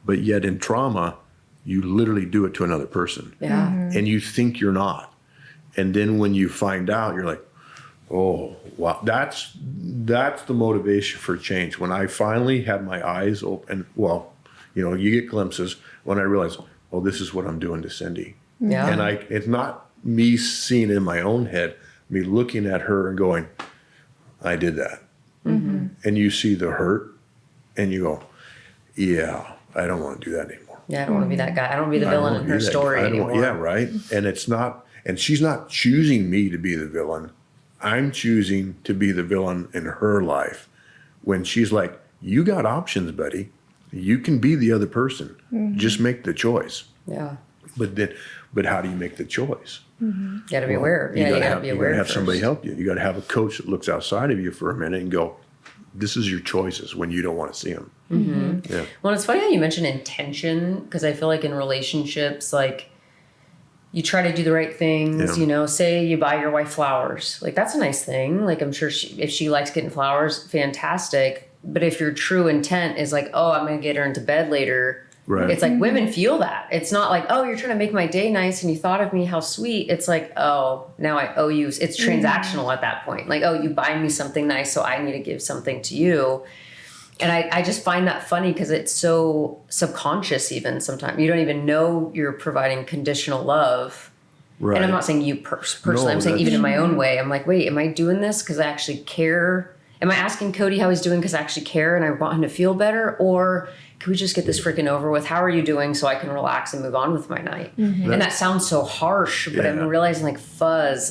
But yet in trauma, you literally do it to another person. Yeah. And you think you're not. And then when you find out, you're like, oh, wow. That's the motivation for change. When I finally had my eyes open, you get glimpses when I realized, oh, this is what I'm doing to Cindy. Yeah. And it's not me seeing it in my own head, me looking at her and going, I did that. And you see the hurt and you go, yeah, I don't want to do that anymore. Yeah, I don't want to be that guy. I don't want to be the villain in her story anymore. Yeah, right. And it's not, and she's not choosing me to be the villain. I'm choosing to be the villain in her life when she's like, you got options, buddy. You can be the other person. Just make the choice. Yeah. But how do you make the choice? You got to be aware. You got to be aware. You got to have somebody help you. You got to have a coach that looks outside of you for a minute and go, this is your choices when you don't want to see them. Yeah. Well, it's funny how you mentioned intention, because I feel like in relationships, like, you try to do the right things, say you buy your wife flowers. Like, that's a nice thing. Like, I'm sure if she likes getting flowers, fantastic. But if your true intent is like, oh, I'm going to get her into bed later. Right. It's like women feel that. It's not like, oh, you're trying to make my day nice and you thought of me, how sweet. It's like, oh, now I owe you. It's transactional at that point. Like, oh, you buy me something nice, so I need to give something to you. And I just find that funny because it's so subconscious even sometimes. You don't even know you're providing conditional love. Right. And I'm not saying you personally. No, I'm saying even in my own way. I'm like, wait, am I doing this because I actually care? Am I asking Cody how he's doing because I actually care and I want him to feel better? Or can we just get this freaking over with? How are you doing so I can relax and move on with my night? And that sounds so harsh, but I'm realizing like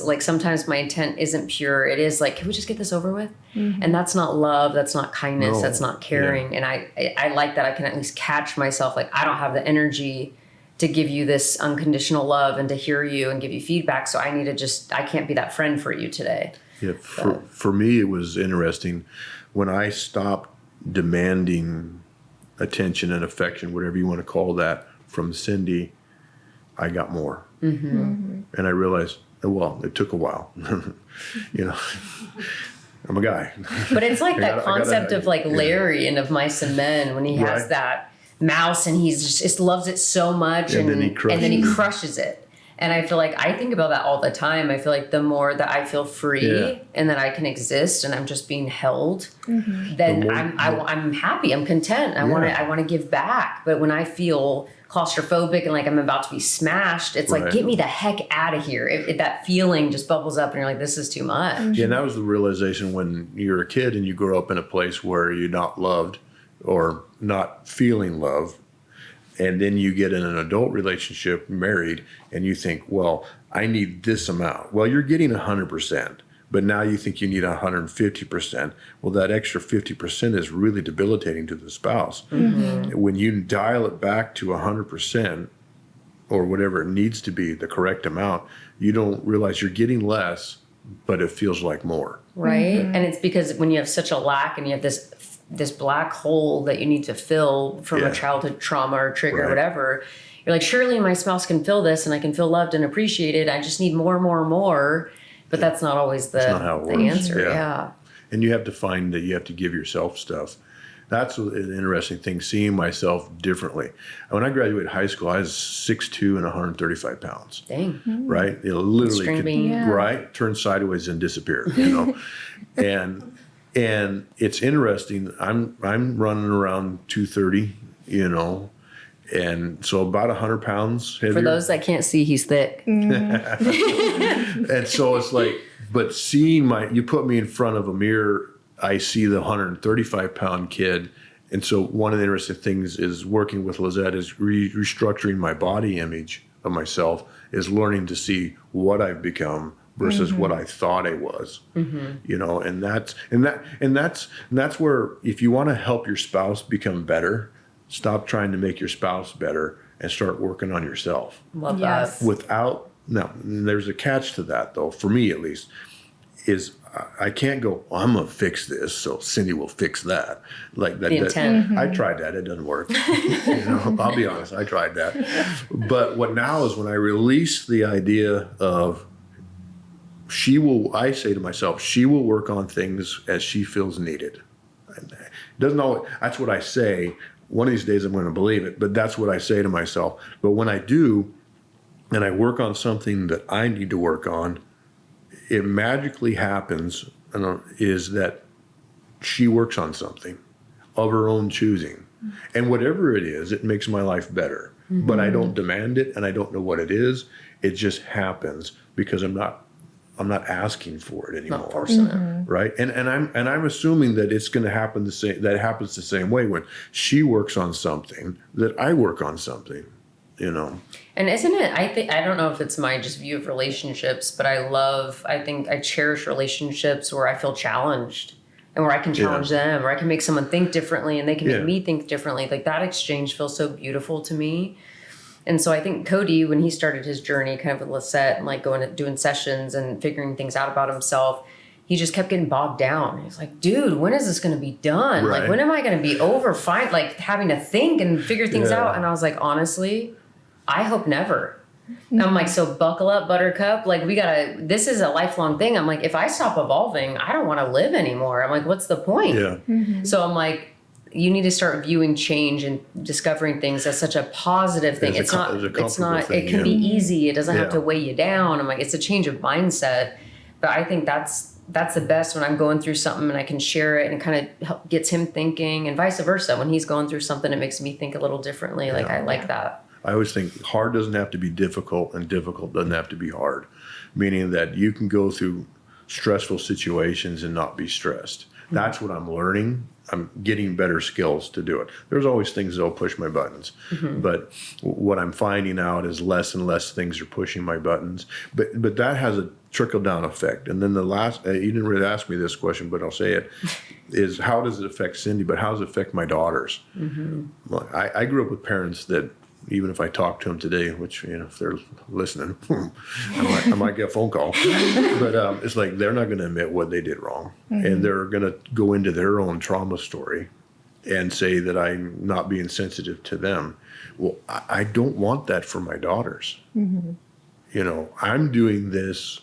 like sometimes my intent isn't pure. It is like, can we just get this over with? And that's not love. That's not kindness. That's not caring. And I like that I can at least catch myself. Like, I don't have the energy to give you this unconditional love and to hear you and give you feedback. So I need to I can't be that friend for you today. Yeah. For me, it was interesting when I stopped demanding attention and affection, whatever you want to call that, from Cindy, I got more. And I realized, well, it took a while. I'm a guy. But it's like that concept of like Larry and of Mice and Men when he has that mouse and he's just loves it so much and then he crushes it. And I feel like I think about that all the time. I feel like the more that I feel free and that I can exist and I'm just being held, then I'm happy. I'm content. I want to give back. But when I feel claustrophobic and like I'm about to be smashed, it's like, get me the heck out of here. That feeling just bubbles up and you're like, this is too much. Yeah, and that was the realization when you're a kid and you grow up in a place where you're not loved or not feeling love. And then you get in an adult relationship, married, and you think, well, I need this amount. Well, you're getting 100%, but now you think you need 150%. Well, that extra 50% is really debilitating to the spouse. When you dial it back to 100% or whatever it needs to be, the correct amount, you don't realize you're getting less, but it feels like more. Right. And it's because when you have such a lack and you have this black hole that you need to fill from a childhood trauma or trigger or whatever, you're like, surely my spouse can fill this and I can feel loved and appreciated. I just need more, more, more. But that's not always the answer. Yeah. And you have to find that you have to give yourself stuff. That's an interesting thing, seeing myself differently. When I graduated high school, I was 6'2" and 135 pounds. Dang. Right? It literally could, turn sideways and disappear, and it's interesting. I'm running around 230, and so about 100 pounds heavier. For those that can't see, he's thick. And so it's like, but seeing you put me in front of a mirror, I see the 135 pound kid. And so one of the interesting things is working with Lizette is restructuring my body image of myself, is learning to see what I've become versus what I thought I was, and that's where, if you want to help your spouse become better, stop trying to make your spouse better and start working on yourself. Love that. Now, there's a catch to that, though, for me at least, is I can't go, I'm going to fix this, so Cindy will fix that. Like that. I tried that. It doesn't work. I'll be honest. I tried that. But what now is when I release the idea of I say to myself, she will work on things as she feels needed. Doesn't always, that's what I say. One of these days I'm going to believe it, but that's what I say to myself. But when I do, and I work on something that I need to work on, it magically happens, is that she works on something of her own choosing. And whatever it is, it makes my life better. But I don't demand it, and I don't know what it is. It just happens because I'm not asking for it anymore. Not forcing it. Right? And I'm assuming that it's going to happen that happens the same way when she works on something, that I work on something. And isn't it, I don't know if it's my just view of relationships, but I cherish relationships where I feel challenged and where I can challenge them, where I can make someone think differently and they can make me think differently. Like that exchange feels so beautiful to me. And so I think Cody, when he started his journey kind of with Lisette and like doing sessions and figuring things out about himself, he just kept getting bogged down. He's like, dude, when is this going to be done? Right. Like, when am I going to be over like having to think and figure things out? And I was like, honestly, I hope never. And I'm like, so buckle up, Buttercup. Like, this is a lifelong thing. I'm like, if I stop evolving, I don't want to live anymore. I'm like, what's the point? Yeah. So I'm like, you need to start viewing change and discovering things as such a positive thing. It can be easy. It doesn't have to weigh you down. I'm like, it's a change of mindset. But I think that's the best when I'm going through something and I can share it and kind of gets him thinking, and vice versa. When he's going through something, it makes me think a little differently. Like, I like that. I always think hard doesn't have to be difficult and difficult doesn't have to be hard, meaning that you can go through stressful situations and not be stressed. That's what I'm learning. I'm getting better skills to do it. There's always things that'll push my buttons, but what I'm finding out is less and less things are pushing my buttons. But that has a trickle-down effect. And then the last, you didn't really ask me this question, but I'll say it, is how does it affect Cindy, but how does it affect my daughters? Well, I grew up with parents that, even if I talk to them today, which, if they're listening, I might get a phone call. But it's like they're not going to admit what they did wrong. And they're going to go into their own trauma story and say that I'm not being sensitive to them. Well, I don't want that for my daughters. I'm doing this,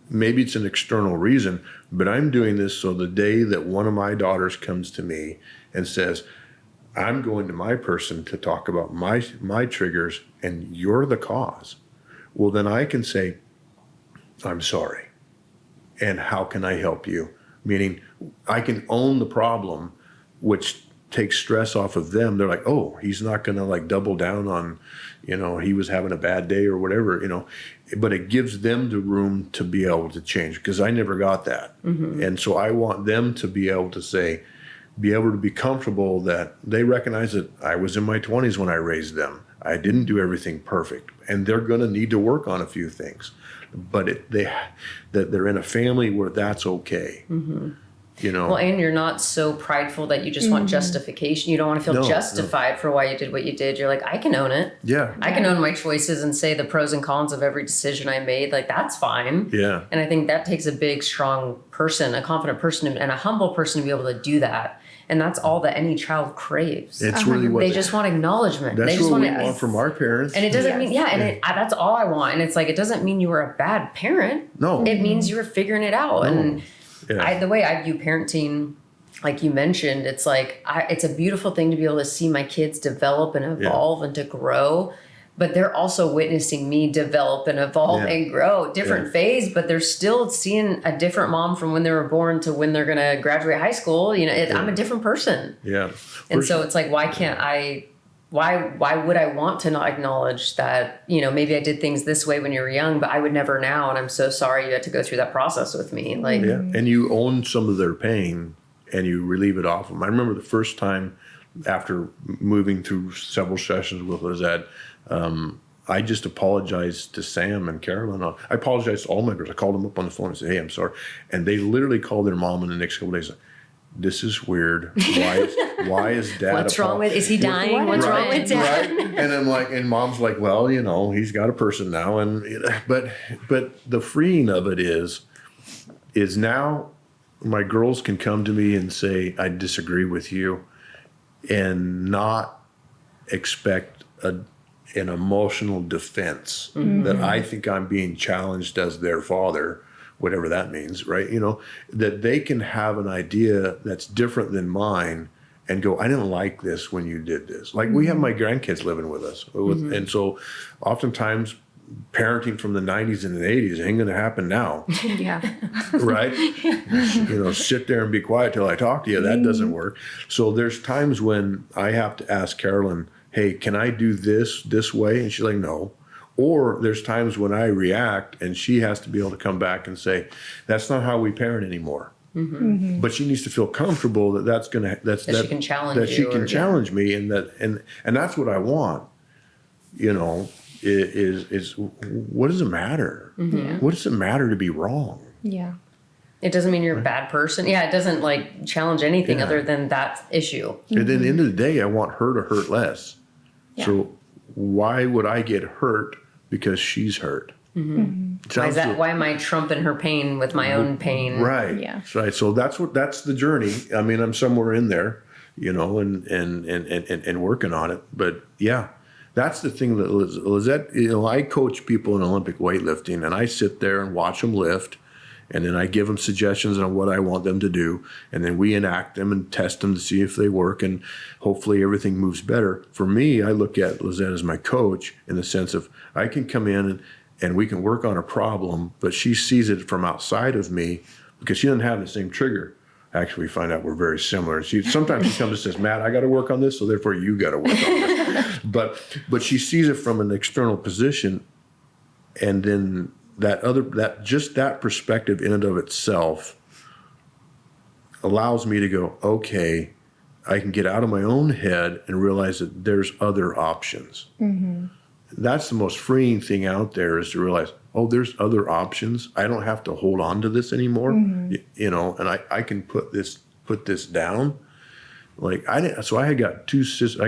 maybe it's an external reason, but I'm doing this so the day that one of my daughters comes to me and says, I'm going to my person to talk about my triggers and you're the cause. Well, then I can say, I'm sorry. And how can I help you? Meaning I can own the problem, which takes stress off of them. They're like, oh, he's not going to like double down on, he was having a bad day or whatever, but it gives them the room to be able to change, because I never got that. And so I want them to be able to be comfortable that they recognize that I was in my 20s when I raised them. I didn't do everything perfect, and they're going to need to work on a few things. But that they're in a family where that's okay. You know. Well, and you're not so prideful that you just want justification. You don't want to feel justified for why you did what you did. You're like, I can own it. Yeah. I can own my choices and say the pros and cons of every decision I made. Like, that's fine. Yeah. And I think that takes a big, strong person, a confident person, and a humble person to be able to do that. And that's all that any child craves. It's really what they just want acknowledgement. That's they just what we want want from our parents. And it doesn't mean, that's all I want. And it's like, it doesn't mean you were a bad parent. No. It means you were figuring it out. No. And Yeah. the way I view parenting, like you mentioned, it's like, it's a beautiful thing to be able to see my kids develop and evolve and to grow. But they're also witnessing me develop and evolve and grow. Different phase, but they're still seeing a different mom from when they were born to when they're going to graduate high school. You know, I'm a different person. Yeah. And so it's like, why can't I, why would I want to not acknowledge that, you know, maybe I did things this way when you were young, but I would never now. And I'm so sorry you had to go through that process with me. Like, and you own some of their pain and you relieve it off them. I remember the first time after moving through several sessions with Lizette, I just apologized to Sam and Carolyn. I apologized to all my girls. I called them up on the phone and said, hey, I'm sorry. And they literally called their mom in the next couple of days. This is weird. Why is Dad? What's wrong with? Is he dying? What's wrong with Dad? Right? And I'm like, and Mom's like, well, you know, he's got a person now, and but the freeing of it is now my girls can come to me and say, I disagree with you, and not expect an emotional defense that I think I'm being challenged as their father, whatever that means, right? You know, that they can have an idea that's different than mine and go, I didn't like this when you did this. Like we have my grandkids living with us. And so oftentimes parenting from the 90s and the 80s ain't going to happen now. Right? You know, sit there and be quiet till I talk to you. That doesn't work. So there's times when I have to ask Carolyn, hey, can I do this way? And she's like, no. Or there's times when I react and she has to be able to come back and say, that's not how we parent anymore. But she needs to feel comfortable that she can challenge me, and that's what I want. You know, is what does it matter? What does it matter to be wrong? Yeah. It doesn't mean you're a bad person. Yeah, it doesn't like challenge anything other than that issue. And at the end of the day, I want her to hurt less. So why would I get hurt because she's hurt? Why am I trumping her pain with my own pain? Right. Yeah. Right. So that's the journey. I mean, I'm somewhere in there, you know, and working on it. But yeah, that's the thing that Lizette, you know, I coach people in Olympic weightlifting, and I sit there and watch them lift. And then I give them suggestions on what I want them to do. And then we enact them and test them to see if they work. And hopefully everything moves better. For me, I look at Lizette as my coach in the sense of I can come in and we can work on a problem, but she sees it from outside of me because she doesn't have the same trigger. Actually, we find out we're very similar. Sometimes she comes and says, Matt, I got to work on this, so therefore you got to work on this. But she sees it from an external position, and then that perspective in and of itself allows me to go, okay, I can get out of my own head and realize that there's other options. That's the most freeing thing out there, is to realize, oh, there's other options. I don't have to hold on to this anymore, you know, and I can put this down. Like I had got two sisters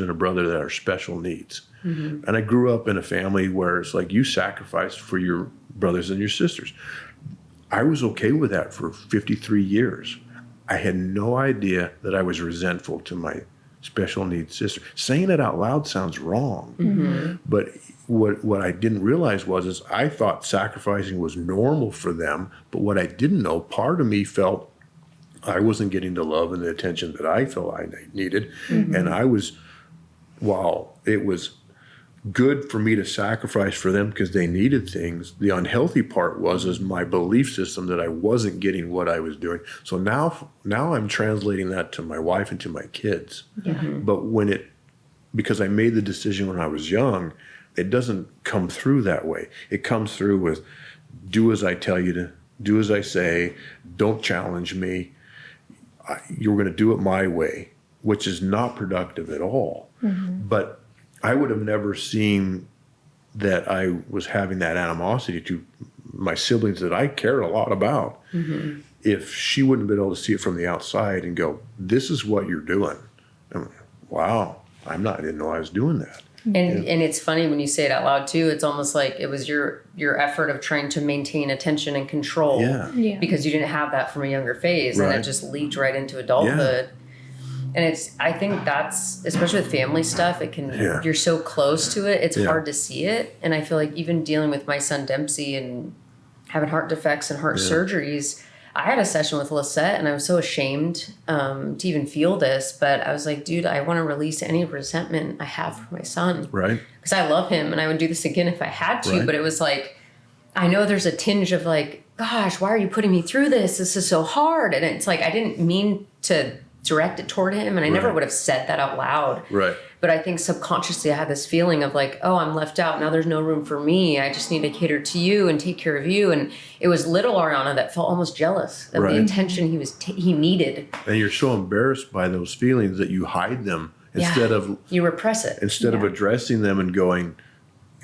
and a brother that are special needs. And I grew up in a family where it's like you sacrifice for your brothers and your sisters. I was okay with that for 53 years. I had no idea that I was resentful to my special needs sister. Saying it out loud sounds wrong. But what I didn't realize is I thought sacrificing was normal for them. But what I didn't know, part of me felt I wasn't getting the love and the attention that I felt I needed. And while it was good for me to sacrifice for them because they needed things, the unhealthy part was my belief system that I wasn't getting what I was doing. So now I'm translating that to my wife and to my kids. But because I made the decision when I was young, it doesn't come through that way. It comes through with do as I tell you to, do as I say, don't challenge me. You're going to do it my way, which is not productive at all. But I would have never seen that I was having that animosity to my siblings that I cared a lot about if she wouldn't have been able to see it from the outside and go, this is what you're doing. I'm like, wow, I didn't know I was doing that. And it's funny when you say it out loud too. It's almost like it was your effort of trying to maintain attention and control, because you didn't have that from a younger phase, and it just leaked right into adulthood. And I think that's, especially with family stuff, it can, you're so close to it, it's hard to see it. And I feel like even dealing with my son Dempsey and having heart defects and heart surgeries, I had a session with Lisette, and I was so ashamed to even feel this, but I was like, dude, I want to release any resentment I have for my son. Right. Because I love him, and I would do this again if I had to, but it was like, I know there's a tinge of like, gosh, why are you putting me through this? This is so hard. And it's like, I didn't mean to direct it toward him, and I never would have said that out loud. Right. But I think subconsciously I had this feeling of like, oh, I'm left out. Now there's no room for me. I just need to cater to you and take care of you. And it was little Ariana that felt almost jealous of the attention he needed. And you're so embarrassed by those feelings that you hide them instead of you repress it. Instead of addressing them and going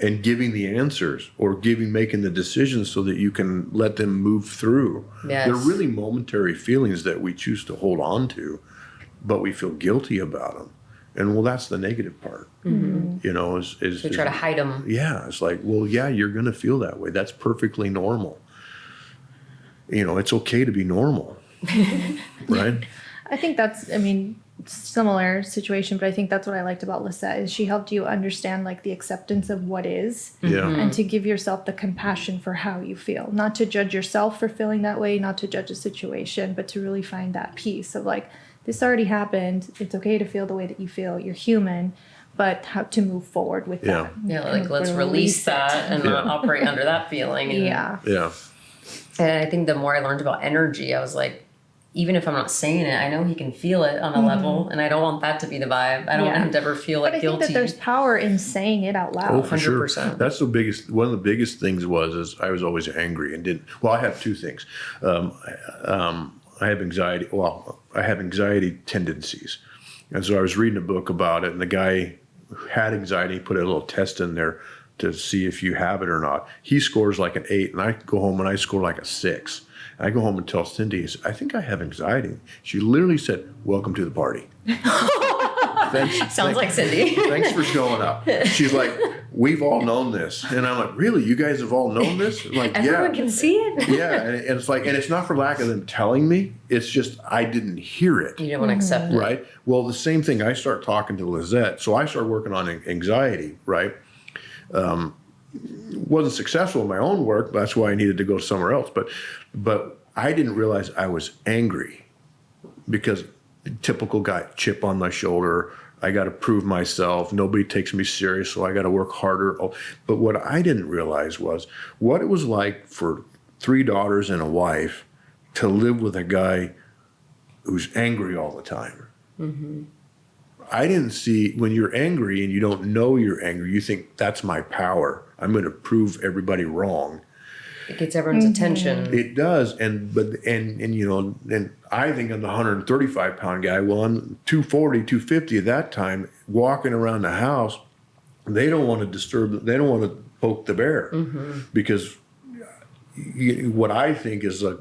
and giving the answers or making the decisions so that you can let them move through. Yes. They're really momentary feelings that we choose to hold on to, but we feel guilty about them. And well, that's the negative part, you know, We try to hide them. Yeah. It's like, well, yeah, you're going to feel that way. That's perfectly normal. You know, it's okay to be normal. Right. I think that's, similar situation, but I think that's what I liked about Lisette is she helped you understand like the acceptance of what is and to give yourself the compassion for how you feel, not to judge yourself for feeling that way, not to judge a situation, but to really find that peace of like, this already happened. It's okay to feel the way that you feel. You're human, but how to move forward with that. Yeah, like let's release that and not operate under that feeling. And, Yeah. And I think the more I learned about energy, I was like, even if I'm not saying it, I know he can feel it on a level, and I don't want that to be the vibe. I don't want him to ever feel like guilty. I think that there's power in saying it out loud. Oh, for 100%. sure. That's the biggest. One of the biggest things is I was always angry and didn't. Well, I have two things. I have anxiety. Well, I have anxiety tendencies, and so I was reading a book about it, and the guy who had anxiety put a little test in there to see if you have it or not. He scores like an 8, and I go home and I score like a 6. I go home and tell Cindy, I think I have anxiety. She literally said, "Welcome to the party." Sounds like Cindy. Thanks for showing up. She's like, "We've all known this," and I'm like, "Really? You guys have all known this?" Like, Everyone can see it. Yeah, and it's like, and it's not for lack of them telling me. It's just I didn't hear it. You didn't want to accept it, right? Well, the same thing. I start talking to Lizette, so I start working on anxiety, right? Wasn't successful in my own work. That's why I needed to go somewhere else. But I didn't realize I was angry because typical guy, chip on my shoulder. I got to prove myself. Nobody takes me serious, so I got to work harder. But what I didn't realize was what it was like for 3 daughters and a wife to live with a guy who's angry all the time. I didn't see when you're angry and you don't know you're angry, you think that's my power. I'm going to prove everybody wrong. It gets everyone's attention. It does, and you know, and I think I'm the 135-pound guy. Well, I'm 240, 250 at that time, walking around the house. They don't want to disturb. They don't want to poke the bear because what I think is a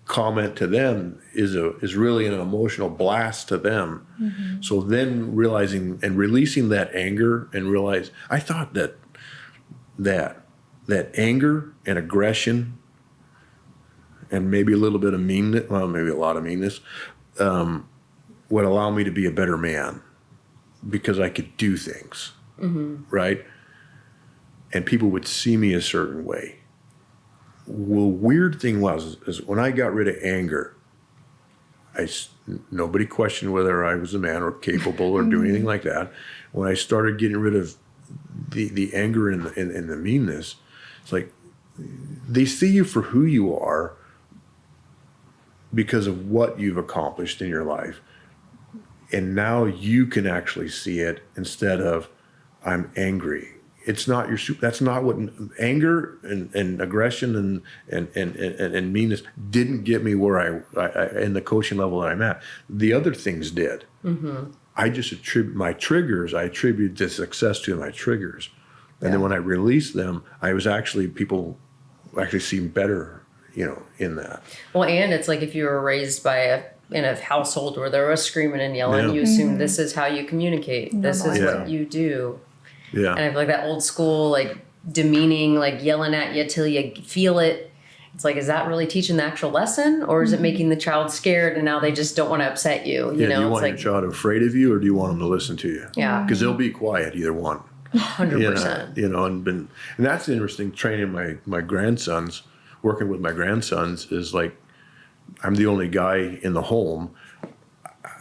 comment to them is really an emotional blast to them. So then realizing and releasing that anger and realize I thought that anger and aggression and maybe a little bit of meanness, well, maybe a lot of meanness, would allow me to be a better man because I could do things, right? And people would see me a certain way. Well, weird thing is when I got rid of anger, nobody questioned whether I was a man or capable or do anything like that. When I started getting rid of the anger and the meanness, it's like they see you for who you are because of what you've accomplished in your life. And now you can actually see it instead of I'm angry. It's not that's not what anger and aggression and meanness didn't get me where I in the coaching level that I'm at. The other things did. I just attribute my triggers. I attribute the success to my triggers. And then when I release them, people actually seem better, in that. Well, and it's like if you were raised in a household where there was screaming and yelling, you assume this is how you communicate. This is what you do. Yeah. And I feel like that old school, like demeaning, like yelling at you till you feel it. It's like, is that really teaching the actual lesson, or is it making the child scared and now they just don't want to upset you? Do you want your child afraid of you, or do you want them to listen to you? Yeah. Because they'll be quiet, either one. 100%. And that's interesting. Training my grandsons, working with my grandsons is like, I'm the only guy in the home.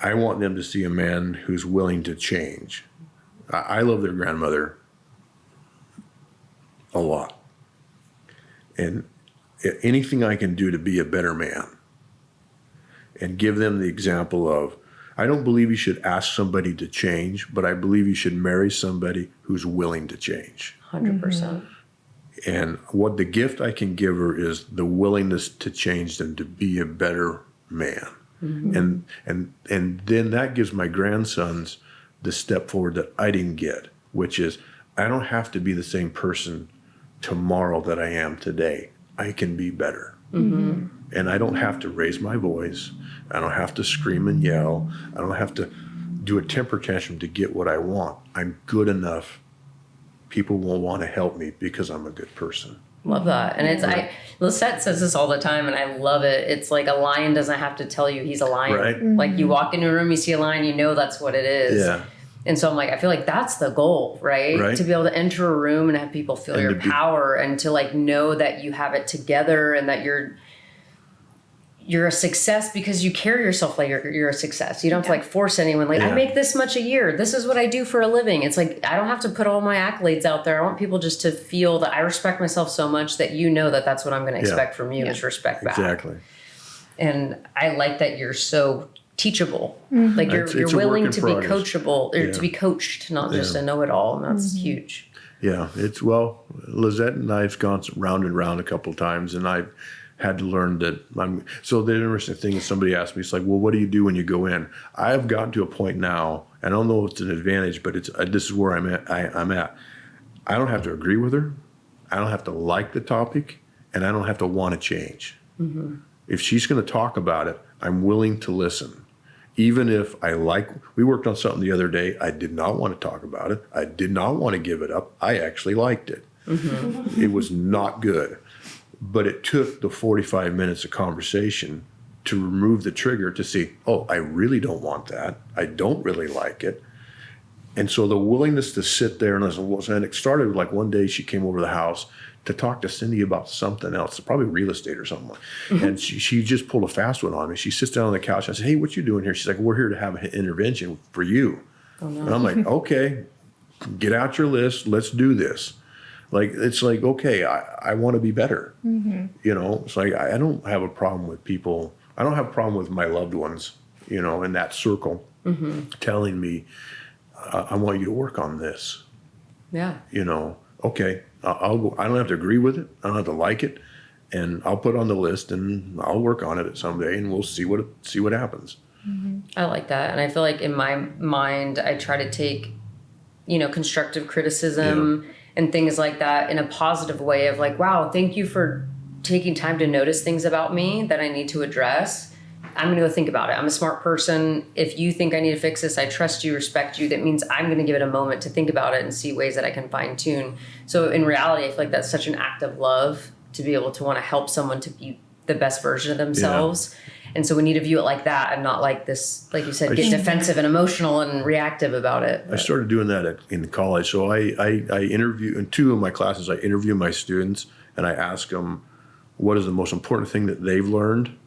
I want them to see a man who's willing to change. I love their grandmother a lot. And anything I can do to be a better man and give them the example of, I don't believe you should ask somebody to change, but I believe you should marry somebody who's willing to change. 100%. And what the gift I can give her is the willingness to change them to be a better man. And then that gives my grandsons the step forward that I didn't get, which is I don't have to be the same person tomorrow that I am today. I can be better. And I don't have to raise my voice. I don't have to scream and yell. I don't have to do a temper tantrum to get what I want. I'm good enough. People will want to help me because I'm a good person. Love that. And Lisette says this all the time, and I love it. It's like a lion doesn't have to tell you he's a lion. Right. Like you walk into a room, you see a lion, you know that's what it is. Yeah. And so I'm like, I feel like that's the goal, right? To be able to enter a room and have people feel your power and to like know that you have it together and that you're a success because you carry yourself like you're a success. You don't have to like force anyone. Like I make this much a year. This is what I do for a living. It's like, I don't have to put all my accolades out there. I want people just to feel that I respect myself so much that that that's what I'm going to expect from you is respect back. Exactly. And I like that you're so teachable. Like you're willing to be coachable or to be coached, not just a know-it-all. And that's huge. Yeah. Lizette and I've gone round and round a couple of times, and I've had to learn that so the interesting thing is somebody asked me, it's like, well, what do you do when you go in? I've gotten to a point now, and I don't know if it's an advantage, but this is where I'm at. I don't have to agree with her. I don't have to like the topic, and I don't have to want to change. If she's going to talk about it, I'm willing to listen. Even if we worked on something the other day, I did not want to talk about it. I did not want to give it up. I actually liked it. It was not good. But it took the 45 minutes of conversation to remove the trigger to see, I really don't want that. I don't really like it. And so the willingness to sit there and listen, and it started like one day she came over to the house to talk to Cindy about something else, probably real estate or something. And she just pulled a fast one on me. She sits down on the couch. I said, hey, what you doing here? She's like, we're here to have an intervention for you. Oh, no. And I'm like, okay, get out your list. Let's do this. Like, it's like, okay, I want to be better. It's like, I don't have a problem with people. I don't have a problem with my loved ones, in that circle telling me, I want you to work on this. Yeah. Okay, I'll go. I don't have to agree with it. I don't have to like it. And I'll put it on the list and I'll work on it someday and we'll see what happens. I like that. And I feel like in my mind, I try to take, constructive criticism and things like that in a positive way of like, wow, thank you for taking time to notice things about me that I need to address. I'm going to go think about it. I'm a smart person. If you think I need to fix this, I trust you, respect you. That means I'm going to give it a moment to think about it and see ways that I can fine tune. So in reality, I feel like that's such an act of love to be able to want to help someone to be the best version of themselves. And so we need to view it like that and not like this, like you said, get defensive and emotional and reactive about it. I started doing that in college. So I interview, in 2 of my classes, I interview my students and I ask them, what is the most important thing that they've learned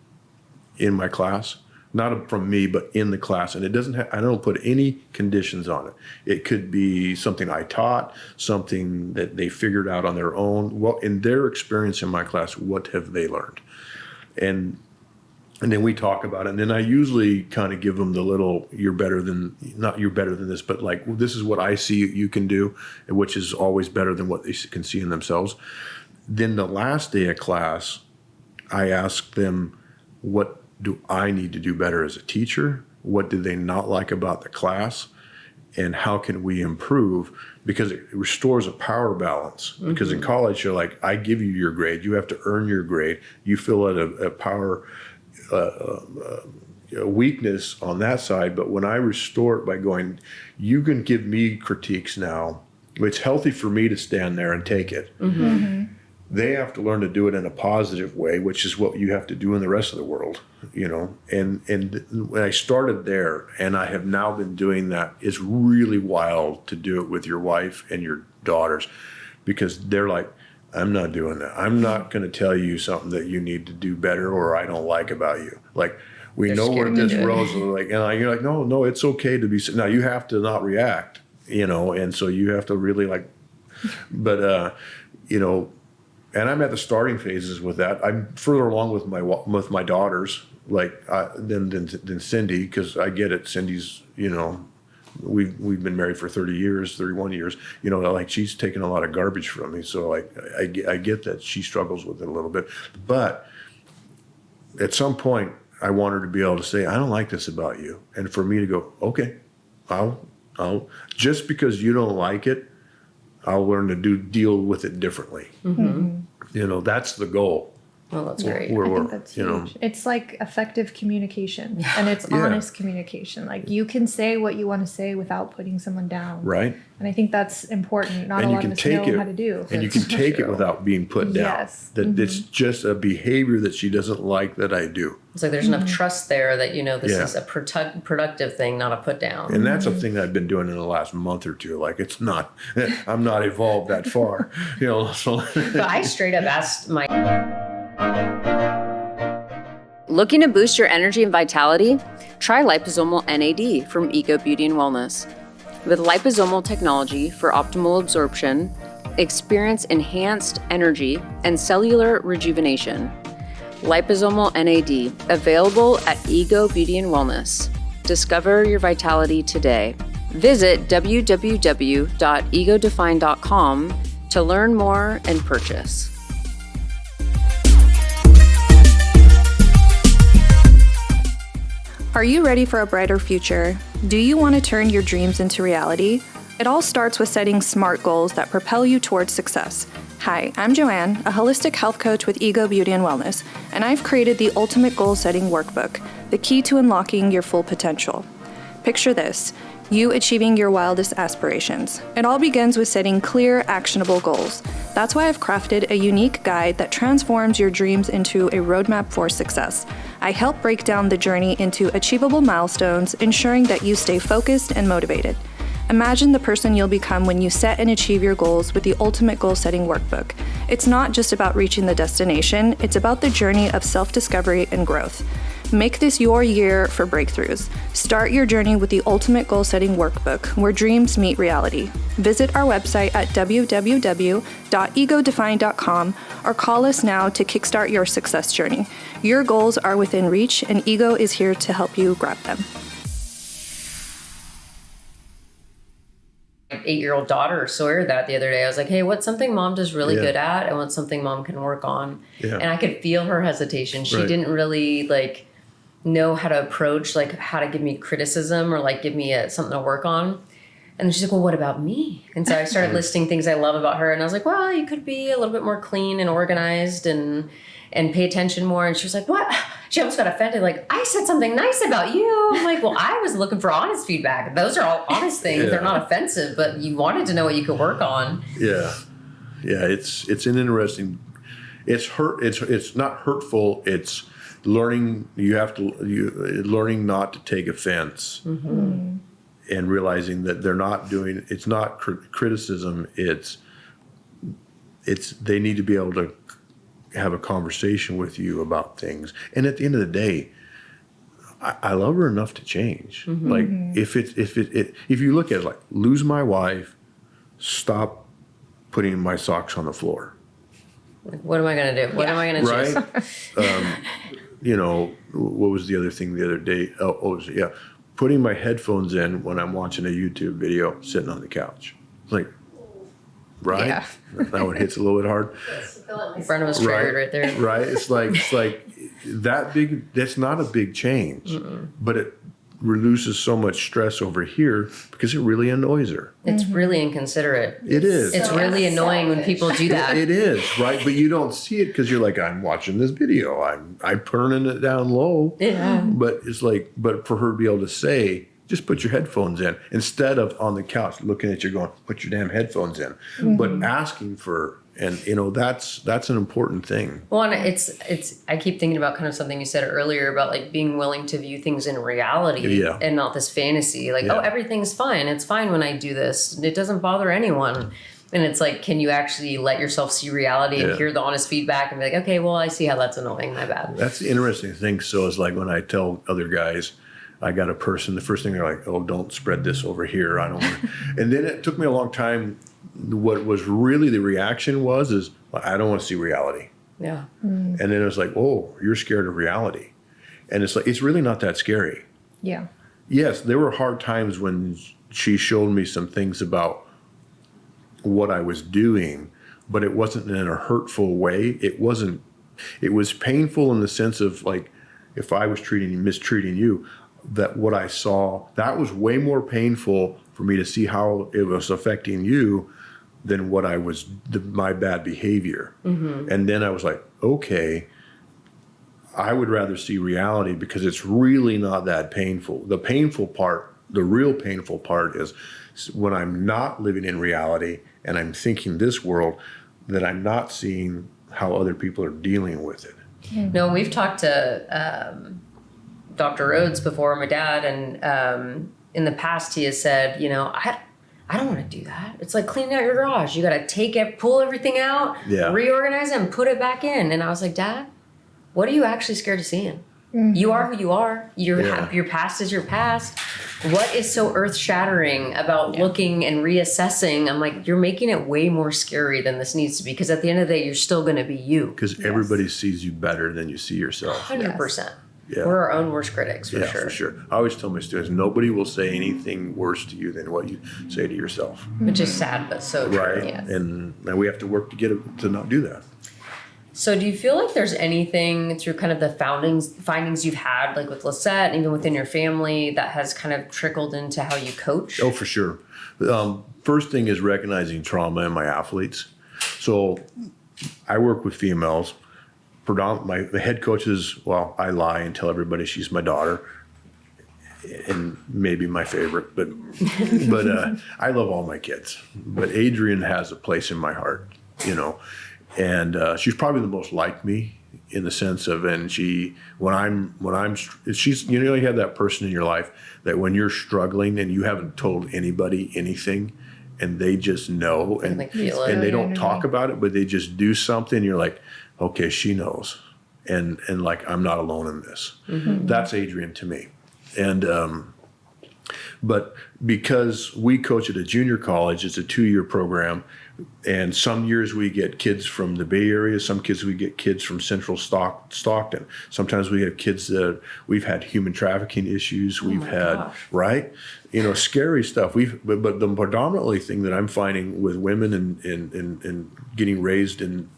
in my class? Not from me, but in the class. And it doesn't I don't put any conditions on it. It could be something I taught, something that they figured out on their own. Well, in their experience in my class, what have they learned? And then we talk about it. And then I usually kind of give them the little, not you're better than this, but like, well, this is what I see you can do, which is always better than what they can see in themselves. Then the last day of class, I ask them, what do I need to do better as a teacher what did they not like about the class, and how can we improve, because it restores a power balance. Because in college, you're like, I give you your grade, you have to earn your grade. You feel at a power a weakness on that side. But when I restore it by going, you can give me critiques now, it's healthy for me to stand there and take it. They have to learn to do it in a positive way, which is what you have to do in the rest of the world, you know. And when I started there, and I have now been doing that, it's really wild to do it with your wife and your daughters, because they're like, I'm not doing that. I'm not going to tell you something that you need to do better or I don't like about you. Like, we know where this road's like, and you're like, no, it's okay to be. Now you have to not react, you know, and so you have to really like, but you know. And I'm at the starting phases with that. I'm further along with my daughters, like than Cindy, because I get it. Cindy's, you know, we've been married for 31 years. You know, like, she's taken a lot of garbage from me, so like I get that she struggles with it a little bit. But at some point, I want her to be able to say, I don't like this about you, and for me to go, okay, I'll just because you don't like it, I'll learn to deal with it differently. You know, that's the goal. Well, that's great. I think that's huge. It's like effective communication, and it's honest communication. Like, you can say what you want to say without putting someone down. Right. And I think that's important. Not a lot of us know how to do. And you can take it without being put down. Yes. That it's just a behavior that she doesn't like that I do. It's like there's enough trust there that, you know, this is a productive thing, not a put down. And that's a thing I've been doing in the last month or two. Like, it's not, I'm not evolved that far, you know. So. But I straight up asked my... Looking to boost your energy and vitality? Try liposomal NAD from Ego Beauty and Wellness. With liposomal technology for optimal absorption, experience enhanced energy and cellular rejuvenation. Liposomal NAD, available at Ego Beauty and Wellness. Discover your vitality today. Visit www.egodefine.com to learn more and purchase. Are you ready for a brighter future? Do you want to turn your dreams into reality? It all starts with setting SMART goals that propel you towards success. Hi, I'm Joanne, a holistic health coach with Ego Beauty and Wellness, and I've created the Ultimate Goal Setting Workbook, the key to unlocking your full potential. Picture this, you achieving your wildest aspirations. It all begins with setting clear, actionable goals. That's why I've crafted a unique guide that transforms your dreams into a roadmap for success. I help break down the journey into achievable milestones, ensuring that you stay focused and motivated. Imagine the person you'll become when you set and achieve your goals with the Ultimate Goal Setting Workbook. It's not just about reaching the destination, it's about the journey of self-discovery and growth. Make this your year for breakthroughs. Start your journey with the Ultimate Goal Setting Workbook, where dreams meet reality. Visit our website at www.egodefine.com or call us now to kickstart your success journey. Your goals are within reach, and Ego is here to help you grab them. 8-year-old daughter Sawyer that the other day. I was like, hey, what's something mom does really good at and what's something mom can work on? And I could feel her hesitation. She didn't really like know how to approach, like how to give me criticism or like give me something to work on. And she's like, well, what about me? And so I started listing things I love about her. And I was like, well, you could be a little bit more clean and organized and pay attention more. And she was like, what? She almost got offended. Like, I said something nice about you. I'm like, well, I was looking for honest feedback. Those are all honest things. They're not offensive, but you wanted to know what you could work on. Yeah. It's an interesting, it's not hurtful. It's learning. Learning not to take offense and realizing that they're not doing, it's not criticism. It's they need to be able to have a conversation with you about things. And at the end of the day, I love her enough to change. Like if you look at it, like, lose my wife, stop putting my socks on the floor. What am I going to do? What am I going to choose? You know, what was the other thing the other day? Putting my headphones in when I'm watching a YouTube video, sitting on the couch. Like, right? Yeah. That one hits a little bit hard. Brenna was triggered right there. Right? It's like that big, that's not a big change. But reduces so much stress over here because it really annoys her. It's really inconsiderate. It is. It's really annoying when people do that. It is, right? But you don't see it because you're like, I'm watching this video. I'm turning it down low. Yeah. But it's like, but for her to be able to say, just put your headphones in instead of on the couch looking at you going, put your damn headphones in. But asking for, and that's an important thing. Well, and it's I keep thinking about kind of something you said earlier about like being willing to view things in reality and not this fantasy. Like, oh, everything's fine. It's fine when I do this. It doesn't bother anyone. And it's like, can you actually let yourself see reality and hear the honest feedback and be like, okay, well, I see how that's annoying. My bad. That's the interesting thing. So it's like when I tell other guys, I got a person, the first thing they're like, oh, don't spread this over here. I don't want to. And then it took me a long time. What was really the reaction is, well, I don't want to see reality. Yeah. And then it was like, oh, you're scared of reality. And it's like, it's really not that scary. Yeah. Yes, there were hard times when she showed me some things about what I was doing, but it wasn't in a hurtful way. It was painful in the sense of like, if I was mistreating you, that what I saw, that was way more painful for me to see how it was affecting you than what I was, my bad behavior. And then I was like, okay, I would rather see reality because it's really not that painful. The painful part, the real painful part is when I'm not living in reality and I'm thinking this world, that I'm not seeing how other people are dealing with it. No, we've talked to Dr. Rhodes before, my dad, and in the past he has said, I don't want to do that. It's like cleaning out your garage. You got to pull everything out, reorganize it, and put it back in. And I was like, Dad, what are you actually scared of seeing? You are who you are. Your past is your past. What is so earth-shattering about looking and reassessing? I'm like, you're making it way more scary than this needs to be, because at the end of the day, you're still going to be you. Because everybody sees you better than you see yourself. 100%. Yeah. We're our own worst critics, for sure. For sure. I always tell my students, nobody will say anything worse to you than what you say to yourself. Which is sad, but so true. Right. Yes. And we have to work to get it to not do that. So do you feel like there's anything through kind of the findings you've had, like with Lisette, and even within your family, that has kind of trickled into how you coach? Oh, for sure. First thing is recognizing trauma in my athletes. So I work with females. The head coach is, well, I lie and tell everybody she's my daughter and maybe my favorite, but I love all my kids. But Adrian has a place in my heart, and she's probably the most like me in the sense of, and she's, you have that person in your life that when you're struggling and you haven't told anybody anything and they just know and they don't talk about it, but they just do something. You're like, okay, she knows. And like, I'm not alone in this. That's Adrian to me. And, but because we coach at a junior college, it's a 2-year program. And some years we get kids from the Bay Area. Some kids, we get kids from Central Stockton. Sometimes we have kids that we've had human trafficking issues. We've had, right? Scary stuff. But the predominantly thing that I'm finding with women and getting raised in,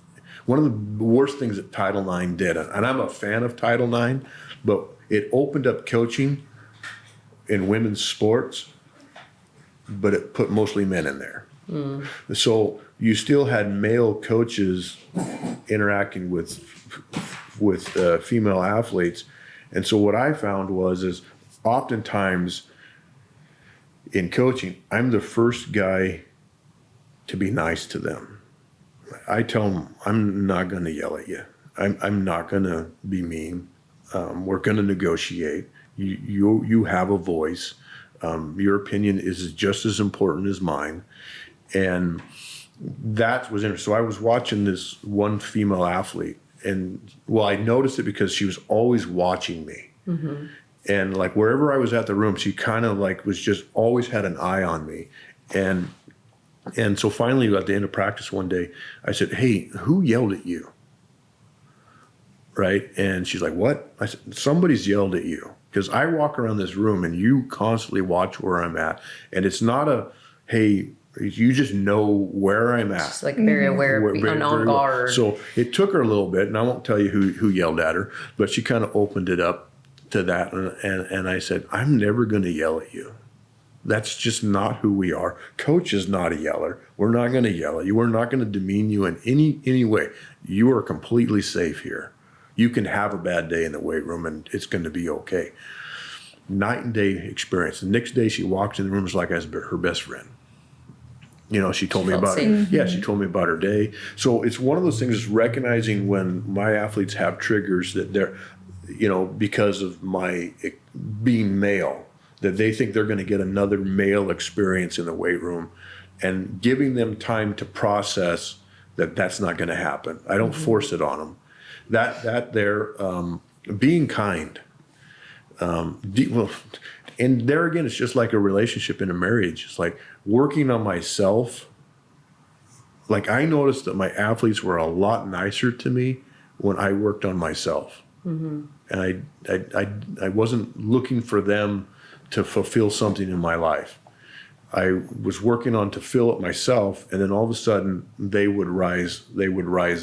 one of the worst things that Title IX did, and I'm a fan of Title IX, but it opened up coaching in women's sports, but it put mostly men in there. So you still had male coaches interacting with female athletes. And so what I found is oftentimes in coaching, I'm the first guy to be nice to them. I tell them, I'm not going to yell at you. I'm not going to be mean. We're going to negotiate. You have a voice. Your opinion is just as important as mine. And that was interesting. So I was watching this one female athlete, and I noticed it because she was always watching me. And like wherever I was at the room, she kind of like was just always had an eye on me. And so finally at the end of practice one day, I said, hey, who yelled at you? Right? And she's like, what? I said, somebody's yelled at you. Because I walk around this room and you constantly watch where I'm at. And it's not hey, you just know where I'm at. Just like very aware, on guard. So it took her a little bit, and I won't tell you who yelled at her, but she kind of opened it up to that, and I said, I'm never going to yell at you. That's just not who we are. Coach is not a yeller. We're not going to yell at you. We're not going to demean you in any way. You are completely safe here. You can have a bad day in the weight room and it's going to be okay. Night and day experience. The next day she walked in the room, it was like I was her best friend. You know, she told me about it. Yeah, she told me about her day. So it's one of those things, is recognizing when my athletes have triggers that they're, you know, because of my being male, that they think they're going to get another male experience in the weight room, and giving them time to process that that's not going to happen. I don't force it on them. That they're being kind. Well, and there again, it's just like a relationship in a marriage. It's like working on myself. Like, I noticed that my athletes were a lot nicer to me when I worked on myself. And I wasn't looking for them to fulfill something in my life. I was working on to fill it myself, and then all of a sudden they would rise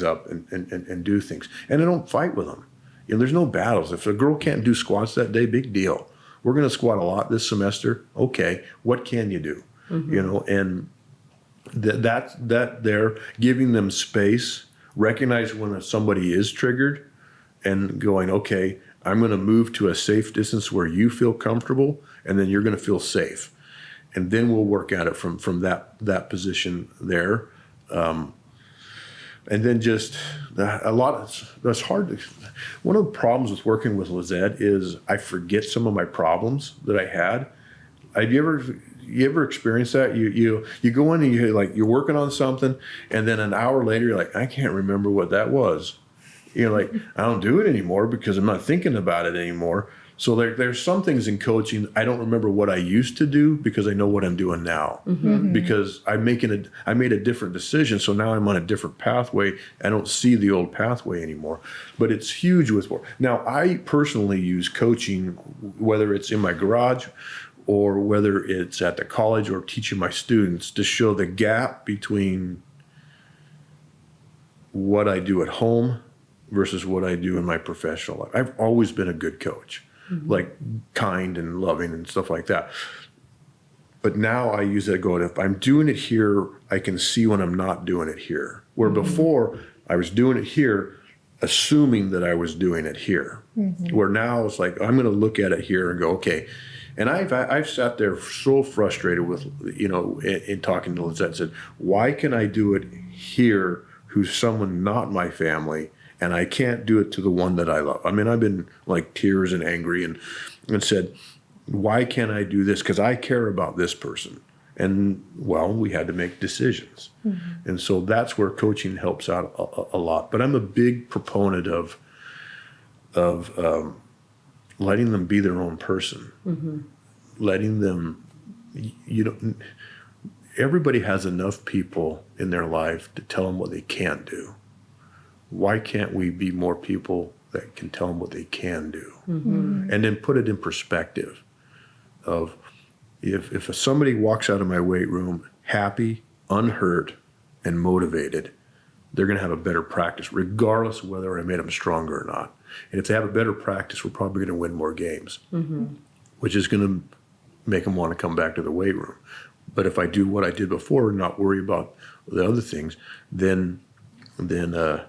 up and do things. And I don't fight with them. You know, there's no battles. If a girl can't do squats that day, big deal. We're going to squat a lot this semester. Okay, what can you do? You know, and that they're giving them space, recognize when somebody is triggered, and going, okay, I'm going to move to a safe distance where you feel comfortable, and then you're going to feel safe. And then we'll work at it from that position there. And then just that's hard. One of the problems with working with Lizette is I forget some of my problems that I had. You ever experienced that? You go in and you're working on something, and then an hour later you're like, I can't remember what that was. You're like, I don't do it anymore because I'm not thinking about it anymore. So there's some things in coaching I don't remember what I used to do because I know what I'm doing now. Because I made a different decision, so now I'm on a different pathway. I don't see the old pathway anymore. But it's huge with work. Now, I personally use coaching, whether it's in my garage or whether it's at the college or teaching my students, to show the gap between what I do at home versus what I do in my professional life. I've always been a good coach, like kind and loving and stuff like that. But now I use that going, if I'm doing it here, I can see when I'm not doing it here. Where before I was doing it here, assuming that I was doing it here. Where now it's like, I'm going to look at it here and go, okay. And I've sat there so frustrated with, you know, in talking to Lizette, said, why can I do it here who's someone not my family, and I can't do it to the one that I love? I mean, I've been like tears and angry and said, why can't I do this? Because I care about this person. And, well, we had to make decisions. And so that's where coaching helps out a lot. But I'm a big proponent of letting them be their own person. Letting them, everybody has enough people in their life to tell them what they can't do. Why can't we be more people that can tell them what they can do? And then put it in perspective of, if somebody walks out of my weight room happy, unhurt, and motivated, they're going to have a better practice, regardless of whether I made them stronger or not. And if they have a better practice, we're probably going to win more games, which is going to make them want to come back to the weight room. But if I do what I did before and not worry about the other things, then you're not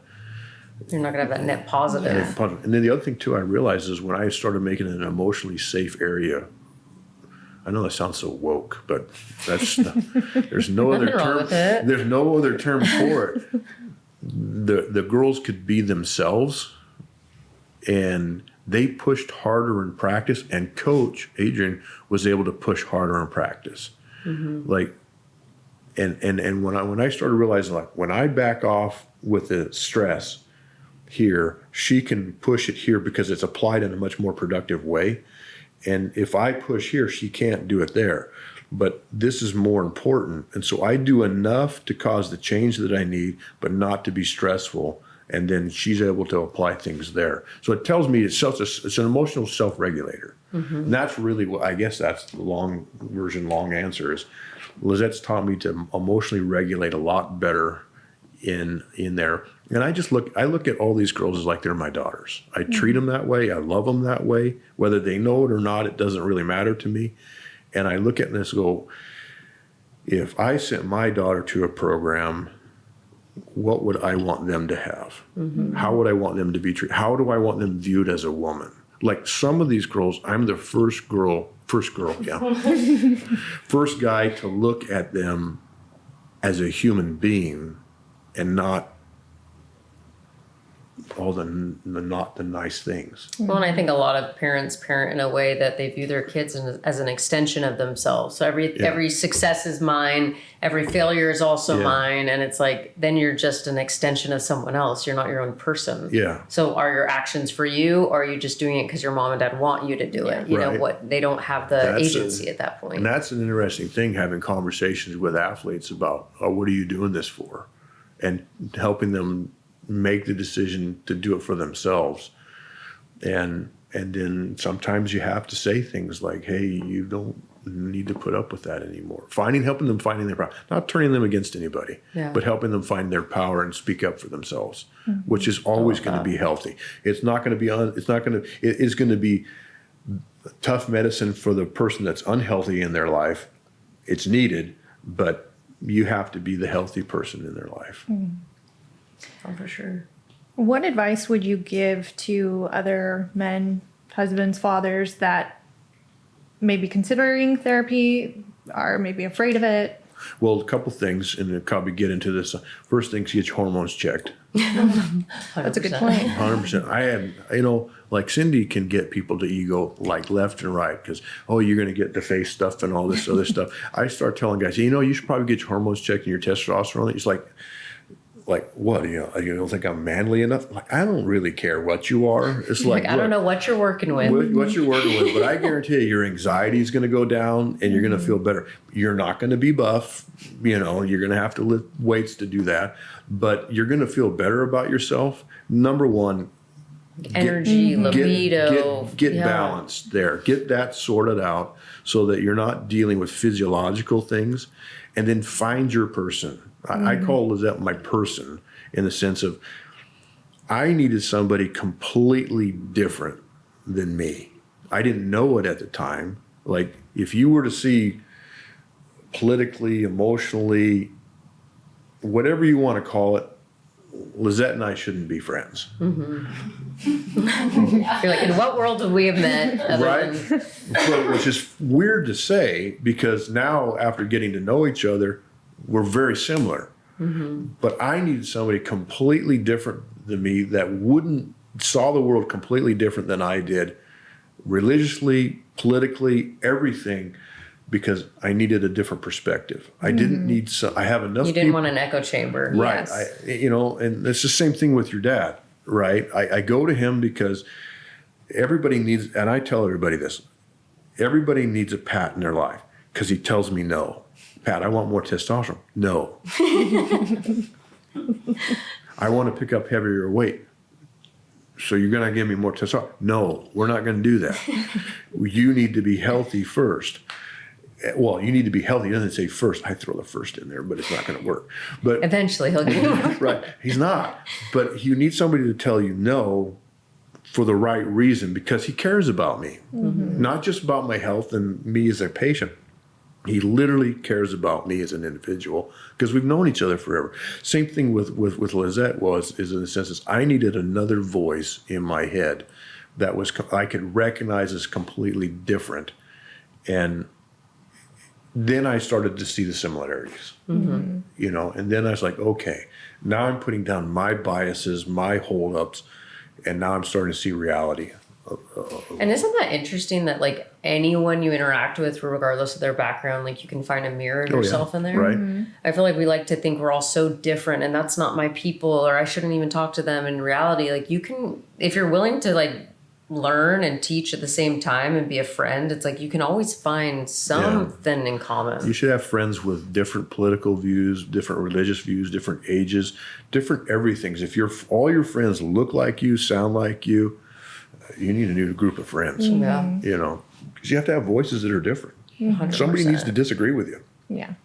going to have that net positive. And then the other thing too, I realized is when I started making it an emotionally safe area. I know that sounds so woke, but that's there's no other term. There's no other term for it. The girls could be themselves, and they pushed harder in practice. And Coach Adrian was able to push harder in practice. Like, and when I started realizing, like, when I back off with the stress here, she can push it here because it's applied in a much more productive way. And if I push here, she can't do it there. But this is more important. And so I do enough to cause the change that I need, but not to be stressful. And then she's able to apply things there. So it tells me it's an emotional self-regulator. And that's really what, I guess that's the long answer is, Lizette's taught me to emotionally regulate a lot better in there. And I look at all these girls as like they're my daughters. I treat them that way. I love them that way. Whether they know it or not, it doesn't really matter to me. And I look at this and go, if I sent my daughter to a program, what would I want them to have? How would I want them to be treated? How do I want them viewed as a woman? Like some of these girls, I'm the first guy to look at them as a human being and not all the not the nice things. Well, and I think a lot of parents parent in a way that they view their kids as an extension of themselves. So every success is mine, every failure is also mine, and it's like then you're just an extension of someone else. You're not your own person. Yeah. So are your actions for you, or are you just doing it because your mom and dad want you to do it? You know what? They don't have the agency at that point. And that's an interesting thing, having conversations with athletes about, what are you doing this for? And helping them make the decision to do it for themselves. And then sometimes you have to say things like, hey, you don't need to put up with that anymore. Helping them finding their power, not turning them against anybody, but helping them find their power and speak up for themselves, which is always going to be healthy. It's not going to be, it is going to be tough medicine for the person that's unhealthy in their life. It's needed, but you have to be the healthy person in their life. Oh, for sure. What advice would you give to other men, husbands, fathers that may be considering therapy, are maybe afraid of it? Well, a couple things, and we'll probably get into this. First thing is get your hormones checked. 100%. That's a good point. 100%. I had, like Cindy can get people to ego like left and right because, you're going to get the face stuff and all this other stuff. I start telling guys, you should probably get your hormones checked and your testosterone. It's like what? You don't think I'm manly enough? Like, I don't really care what you are. It's like I don't know what you're working with. What you're working with, but I guarantee you, your anxiety is going to go down and you're going to feel better. You're not going to be buff. You're going to have to lift weights to do that, but you're going to feel better about yourself. Number one, energy, libido. Get balanced there. Get that sorted out so that you're not dealing with physiological things, and then find your person. I call Lizette my person in the sense of I needed somebody completely different than me. I didn't know it at the time. Like if you were to see politically, emotionally, whatever you want to call it, Lizette and I shouldn't be friends. You're like, in what world would we have met? Right? Which is weird to say because now after getting to know each other, we're very similar. But I needed somebody completely different than me that saw the world completely different than I did, religiously, politically, everything, because I needed a different perspective. I didn't need I have enough You didn't want an echo chamber. Right. Yes. And it's the same thing with your dad, right? I go to him because everybody needs, and I tell everybody this, everybody needs a Pat in their life because he tells me no. Pat, I want more testosterone. No. I want to pick up heavier weight. So you're going to give me more testosterone? No, we're not going to do that. You need to be healthy first. Well, you need to be healthy. He doesn't say first. I throw the first in there, but it's not going to work. But eventually he'll get it. Right. He's not. But you need somebody to tell you no for the right reason because he cares about me. Not just about my health and me as a patient. He literally cares about me as an individual because we've known each other forever. Same thing with Lizette is in the sense that I needed another voice in my head that I could recognize as completely different. And then I started to see the similarities, and then I was like, okay, now I'm putting down my biases, my holdups, and now I'm starting to see reality. And isn't that interesting that like anyone you interact with, regardless of their background, like you can find a mirror of yourself in there? Right. I feel like we like to think we're all so different and that's not my people or I shouldn't even talk to them. In reality, like you can, if you're willing to like learn and teach at the same time and be a friend, it's like you can always find something in common. You should have friends with different political views, different religious views, different ages, different everythings. If all your friends look like you, sound like you need a new group of friends. Yeah. Because you have to have voices that are different. 100%. Somebody needs to disagree with you. Yeah.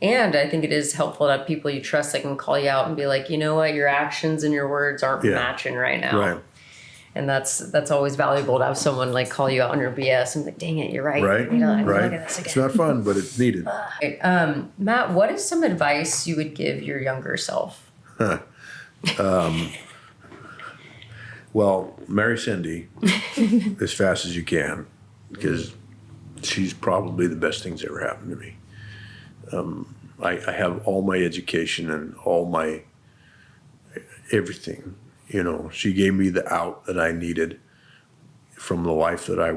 And I think it is helpful to have people you trust that can call you out and be like, you know what, your actions and your words aren't matching right now. Right. And that's always valuable to have someone like call you out on your BS and be like, dang it, you're right. Right. I need to Right. look at this again. It's not fun, but it's needed. Matt, what is some advice you would give your younger self? Well, marry Cindy as fast as you can, because she's probably the best thing's ever happened to me. I have all my education and all my everything. You know, she gave me the out that I needed from the life that I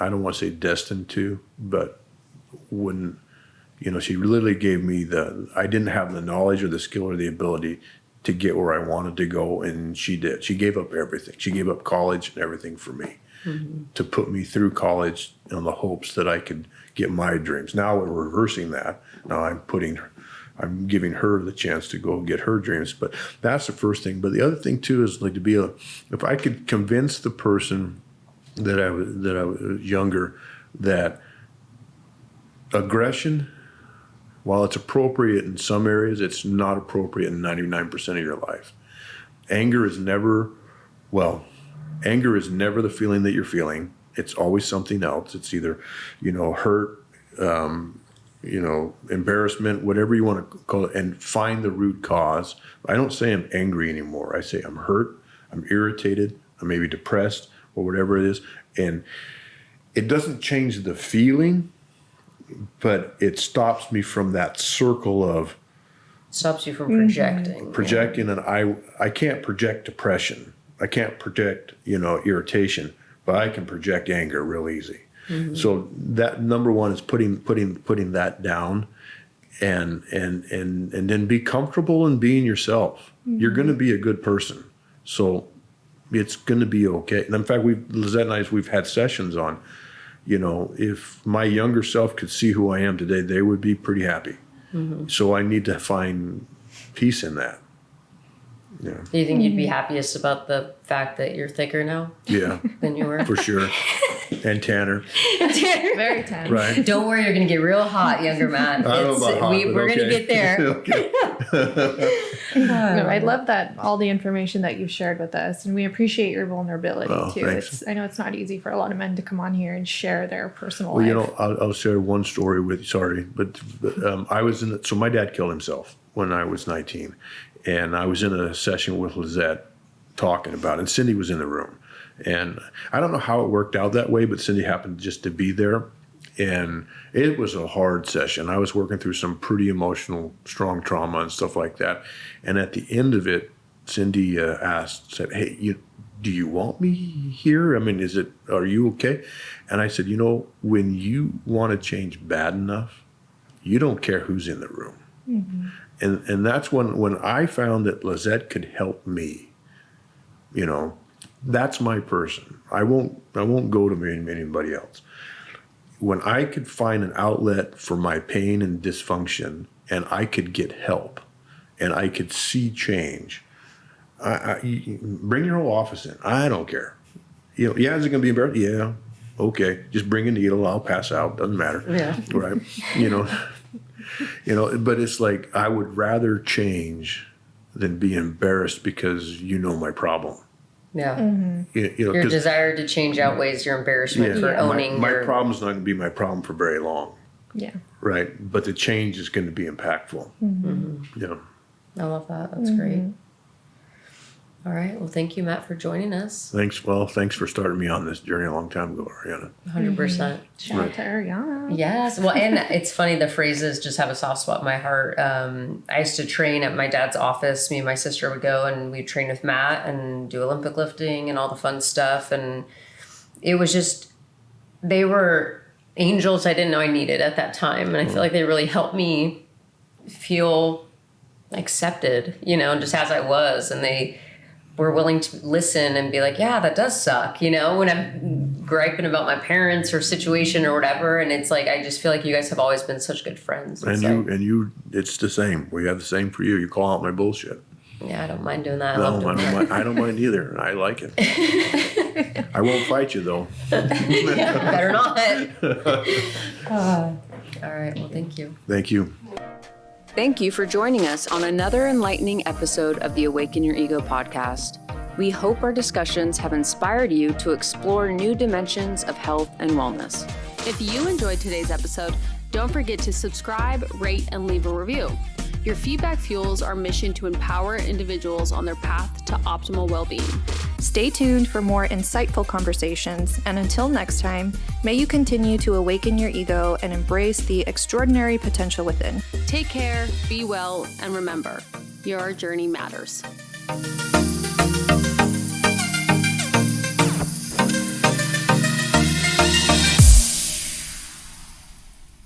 don't want to say destined to, but when, you know, she literally gave me I didn't have the knowledge or the skill or the ability to get where I wanted to go, and she did. She gave up everything. She gave up college and everything for me to put me through college in the hopes that I could get my dreams. Now we're reversing that. Now I'm giving her the chance to go get her dreams. But that's the first thing. But the other thing too is like if I could convince the person that I was younger that aggression, while it's appropriate in some areas, it's not appropriate in 99% of your life. Anger is never the feeling that you're feeling. It's always something else. It's either, hurt, embarrassment, whatever you want to call it, and find the root cause. I don't say I'm angry anymore. I say I'm hurt, I'm irritated, I'm maybe depressed, or whatever it is. And it doesn't change the feeling, but it stops me from that circle of stops you from projecting. Projecting, and I can't project depression. I can't project, irritation, but I can project anger real easy. Mm-hmm. So that number one is putting that down, and then be comfortable in being yourself. Mm-hmm. You're going to be a good person, so it's going to be okay. And in fact, Lizette and we've had sessions on, if my younger self could see who I am today, they would be pretty happy. Mm-hmm. So I need to find peace in that. Yeah. Do you think you'd be happiest about the fact that you're thicker now? Yeah. Than you were? For sure. And tanner. Very tan. Right. Don't worry, you're going to get real hot, younger Matt. I don't know about hot, we're going to get there. No, I love that, all the information that you've shared with us, and we appreciate your vulnerability too. Thanks. I know it's not easy for a lot of men to come on here and share their personal life. I'll share one story with you. Sorry, but I was so my dad killed himself when I was 19, and I was in a session with Lizette talking about it, and Cindy was in the room. And I don't know how it worked out that way, but Cindy happened just to be there. And it was a hard session. I was working through some pretty emotional, strong trauma and stuff like that. And at the end of it, Cindy said, hey, do you want me here? I mean, are you okay? And I said, when you want to change bad enough, you don't care who's in the room. Mm-hmm. And that's when I found that Lizette could help me, that's my person. I won't go to anybody else. When I could find an outlet for my pain and dysfunction, and I could get help, and I could see change, bring your whole office in. I don't care. Is it going to be embarrassing? Yeah. Okay. Just bring a needle. I'll pass out. Doesn't matter. Yeah. Right. But it's like I would rather change than be embarrassed because my problem. Yeah. Mm-hmm. Your desire to change outweighs your embarrassment for owning my problem's not going to be my problem for very long. Yeah. Right. But the change is going to be impactful. Mm-hmm. Yeah. I love that. That's great. All right. Well, thank you, Matt, for joining us. Thanks. Well, thanks for starting me on this journey a long time ago, Ariana. 100%. Shout out to Ariana. Yes. Well, and it's funny, the phrases just have a soft spot in my heart. I used to train at my dad's office. Me and my sister would go and we'd train with Matt and do Olympic lifting and all the fun stuff. And it was just, they were angels I didn't know I needed at that time. And I feel like they really helped me feel accepted, just as I was. And they were willing to listen and be like, yeah, that does suck, when I'm griping about my parents or situation or whatever. And it's like, I just feel like you guys have always been such good friends. And you, it's the same. We have the same for you. You call out my bullshit. Yeah, I don't mind doing that. I don't mind either. I like it. I won't fight you though. Yeah, better not. All right. Well, thank you. Thank you. Thank you for joining us on another enlightening episode of the Awaken Your Ego podcast. We hope our discussions have inspired you to explore new dimensions of health and wellness. If you enjoyed today's episode, don't forget to subscribe, rate, and leave a review. Your feedback fuels our mission to empower individuals on their path to optimal well-being. Stay tuned for more insightful conversations, and until next time, may you continue to awaken your ego and embrace the extraordinary potential within. Take care, be well, and remember, your journey matters.